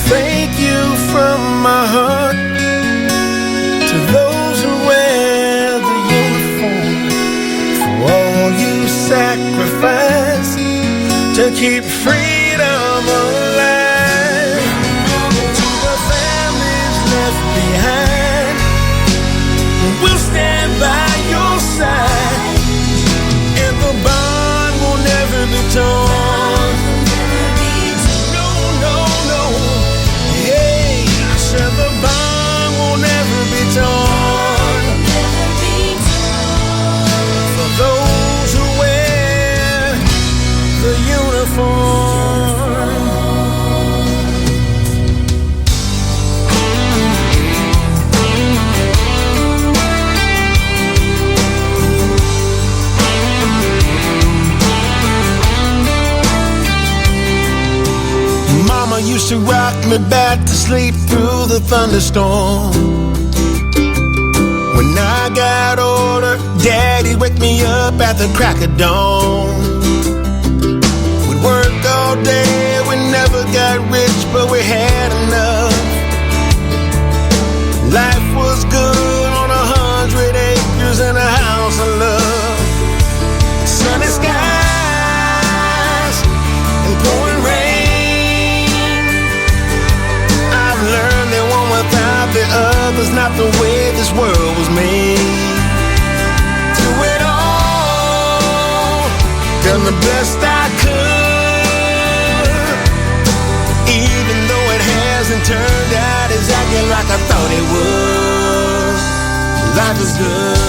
Speaker 6: thank you from my heart to those who wear the uniform, for all you sacrifice to keep freedom alive. To the families left behind, we'll stand by your side, and the bond will never be torn. No, no, no. Hey, I said the bond will never be torn. For those who wear the uniform. Mama used to rock me back to sleep through the thunderstorm. When I got older, Daddy'd wake me up at the crack of dawn. We'd work all day, we never got rich, but we had enough. Life was good on 100 acres and a house of love. Sunny skies and pouring rain. I've learned that one without the other's not the way this world was made. Through it all, done the best I could, even though it hasn't turned out exactly like I thought it would. Life is good.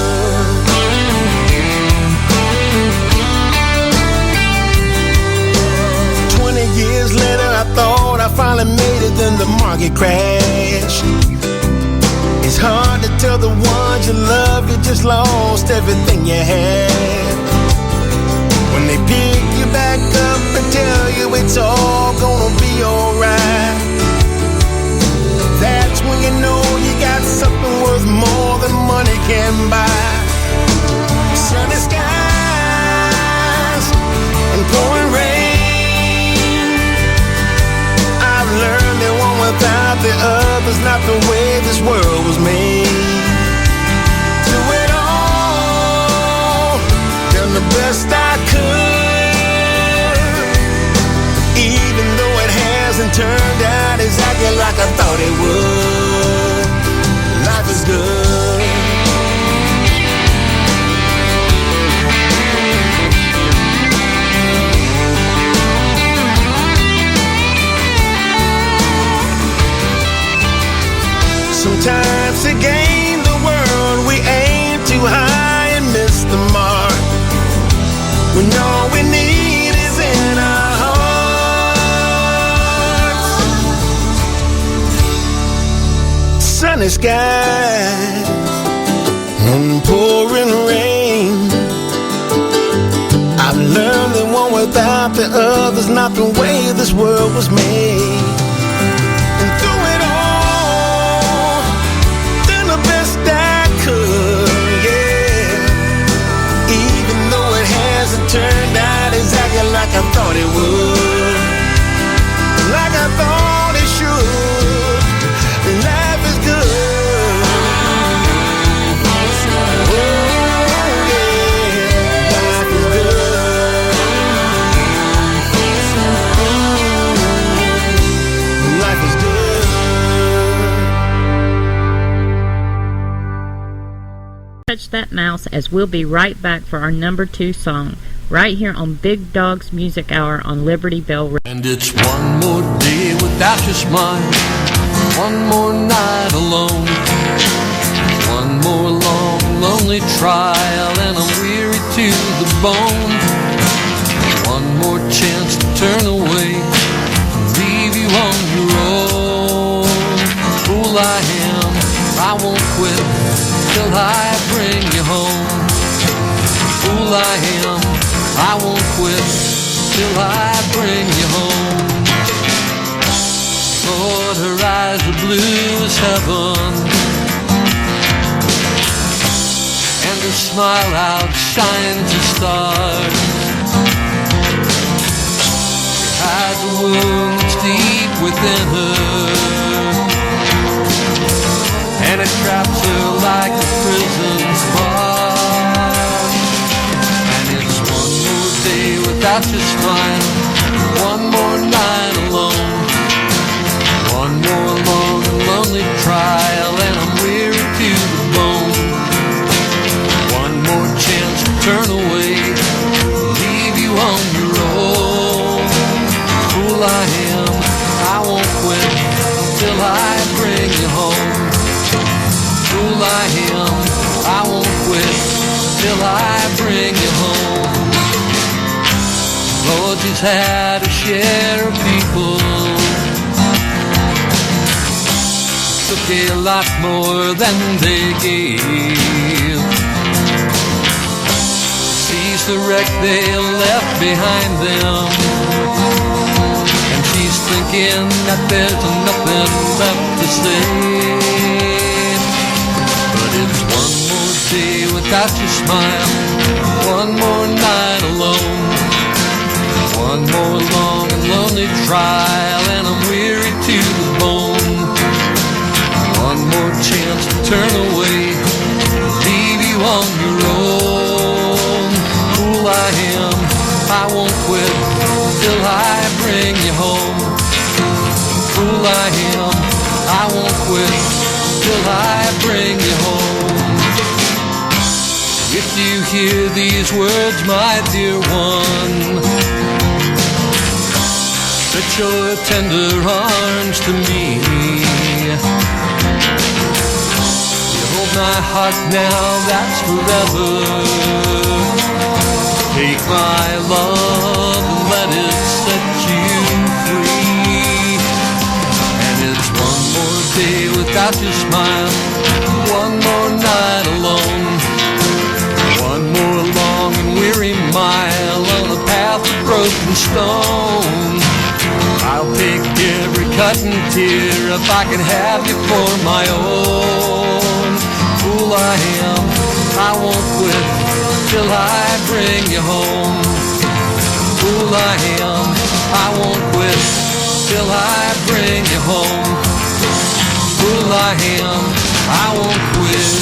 Speaker 6: 20 years I finally made it, then the market crashed. It's hard to tell the ones you love you just lost everything you had. When they pick you back up and tell you it's all gonna be alright, that's when you know you got something worth more than money can buy. Sunny skies and pouring rain. I've learned that one without the other's not the way this world was made. Do it all, done the best I could, even though it hasn't turned out exactly like I thought it would. Life is good. Sometimes to gain the world we aim too high and miss the mark, when all we need is in our hearts. Sunny skies and pouring rain. I've learned that one without the other's not the way this world was made. Turned out exactly like I thought it would, like I thought it should. Life is good. Oh yeah, life is good. Life is good.
Speaker 11: Touch that mouse, as we'll be right back for our number 2 song, right here on Big Dog's Music Hour on Liberty Bell Radio.
Speaker 12: And it's one more day without your smile, one more night alone, one more long, lonely trial, and I'm weary to the bone. One more chance to turn away and leave you on your own. Fool I am, I won't quit till I bring you home. Fool I am, I won't quit till I bring you home. Lord, her eyes are blue as heaven, and her smile outshines the stars. She hides a wound that's deep within her, and it traps her like a prison's bars. Without your smile, one more night alone, one more long and lonely trial, and I'm weary to the bone. One more chance to turn away, leave you on your own. Fool I am, I won't quit till I bring you home. Fool I am, I won't quit till I bring you home. Lord, she's had a share of people, took a lot more than they gave. Sees the wreck they left behind them, and she's thinking that there's nothing left to say. But it's one more day without your smile, one more night alone, one more long and lonely trial, and I'm weary to the bone. One more chance to turn away, leave you on your own. Fool I am, I won't quit till I bring you home. Fool I am, I won't quit till I bring you home. If you hear these words, my dear one, stretch your tender arms to me. You hold my heart now, that's forever. Take my love and let it set you free. without your smile. One more night alone. One more long and weary mile on a path of broken stone. I'll take every cut and tear if I could have you for my own. Fool I am, I won't quit till I bring you home. Fool I am, I won't quit till I bring you home. Fool I am, I won't quit.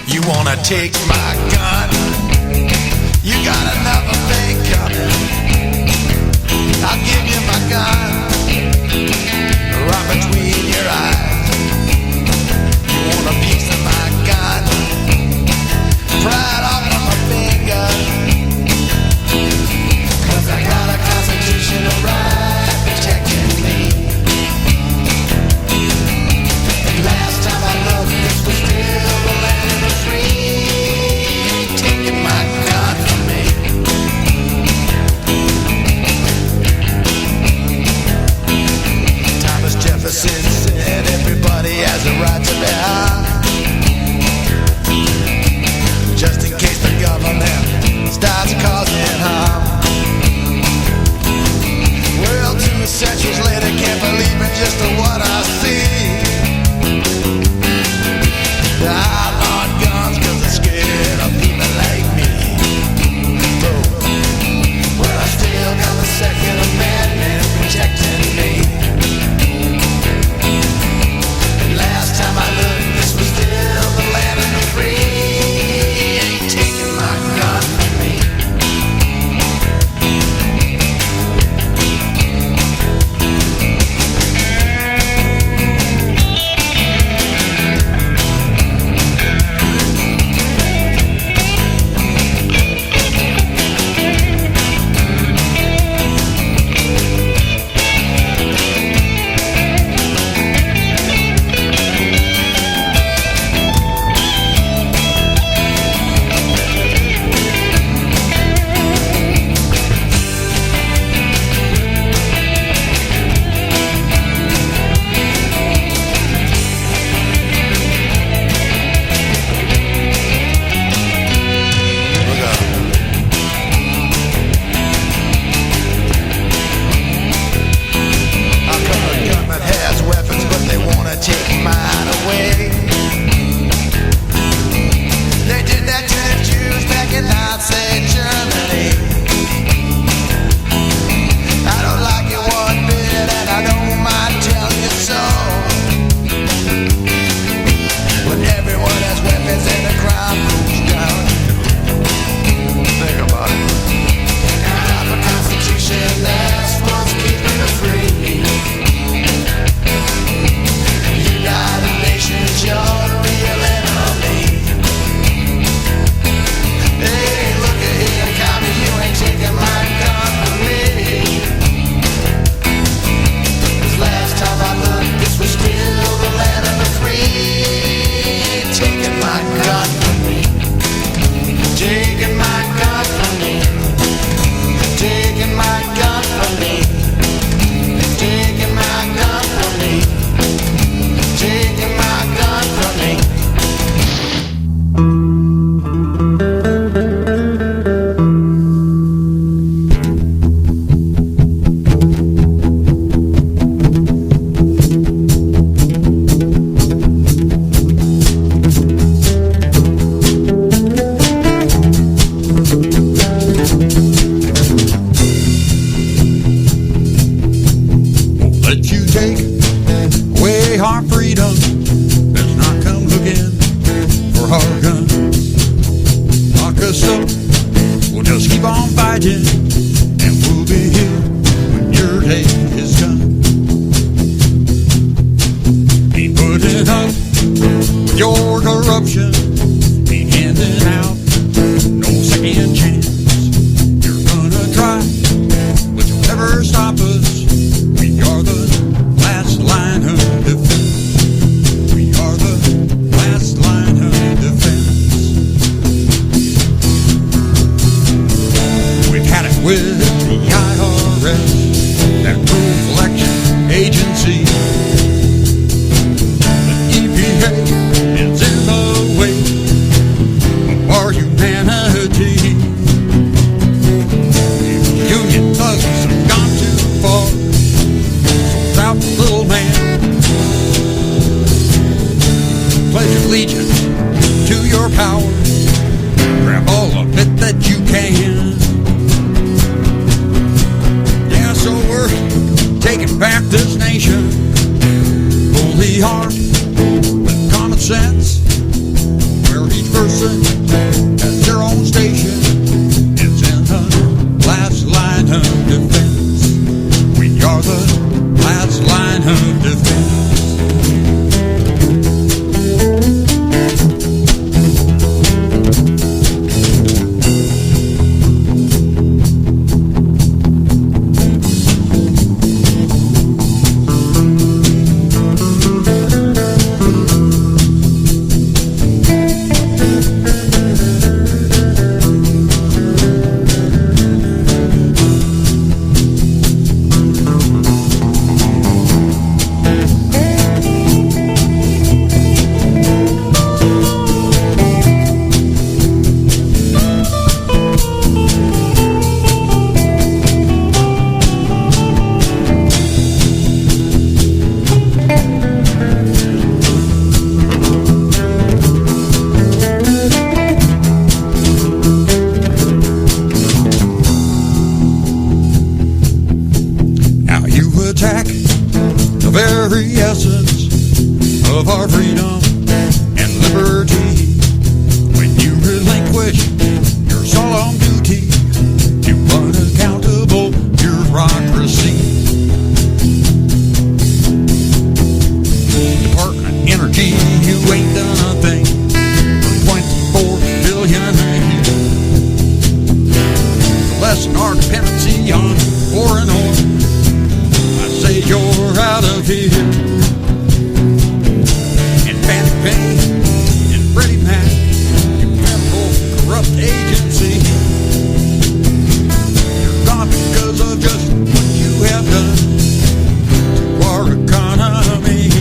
Speaker 4: You wanna take my gun? You got another thing coming. I'll give you my gun right between your eyes. You want a piece of my gun? Pry it off on my finger. 'Cause I got a constitutional right protecting me. And last time I looked, this was still the land of the free.
Speaker 1: with the IRS, that cruel collection agency. The EPA is in the way of our humanity. Union thugs have gone too far, sold out the little man. Pledge allegiance to your power, grab all of it that you can. Yeah, so we're taking back this nation, fully armed with common sense, where each person has their own station. It's in the last line of defense. We are the last line of defense. Of our freedom and liberty, when you relinquish your solemn duty to unaccountable bureaucracy. Department of Energy, you ain't done a thing for $24 billion a year. To lessen our dependency on foreign oil, I say you're out of here. Pay and Freddie Mac, you federal corrupt agency. You're gone because of just what you have done to our economy.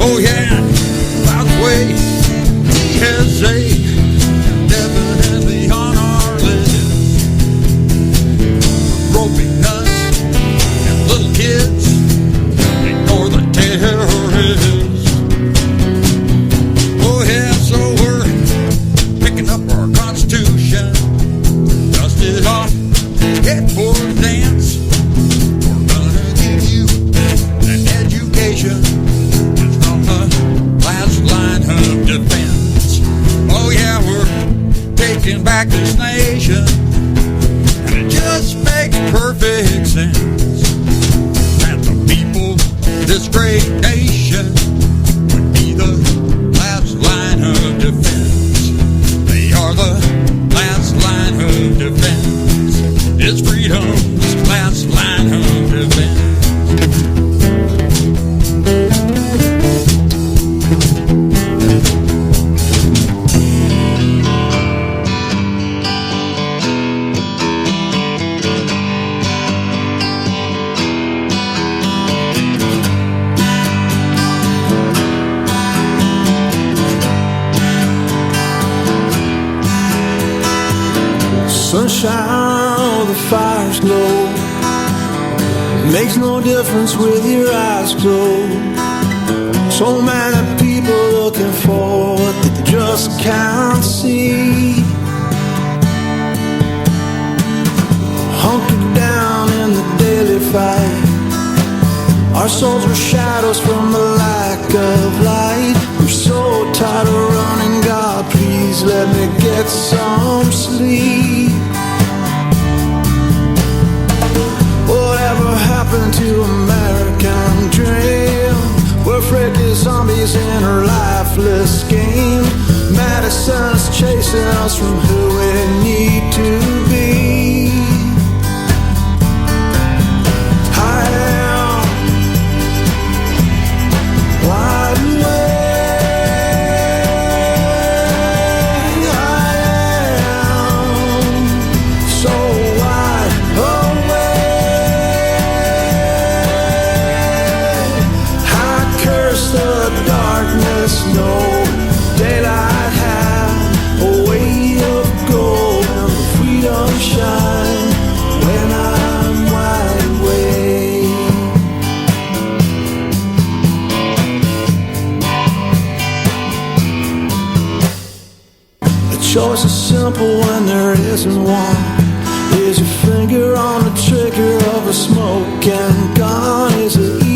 Speaker 1: Oh yeah, by the way, TSA, you're definitely on our list. Groping nuts and little kids, ignore the terrorists. Head for a dance. We're gonna give you an education. It's from the last line of defense. Oh yeah, we're taking back this nation, and it just makes perfect sense that the people of this great nation would be the last line of defense. They are the last line of defense. It's freedom's last line of defense.
Speaker 2: Sunshine, the fire's glow. Makes no difference with your eyes closed. So many people looking for what they just can't see. Hunkered down in the daily fight. Our souls were shadows from the lack of light. I'm so tired of running, God, please let me get some sleep. Whatever happened to American dream? We're freaky zombies in a lifeless game. Medicine's chasing us from who we need to be. I am wide awake. I am so wide. the darkness, no daylight had a way of gold and freedom shine when I'm wide awake. The choice is simple when there isn't one. Is your finger on the trigger of a smoking gun? Is it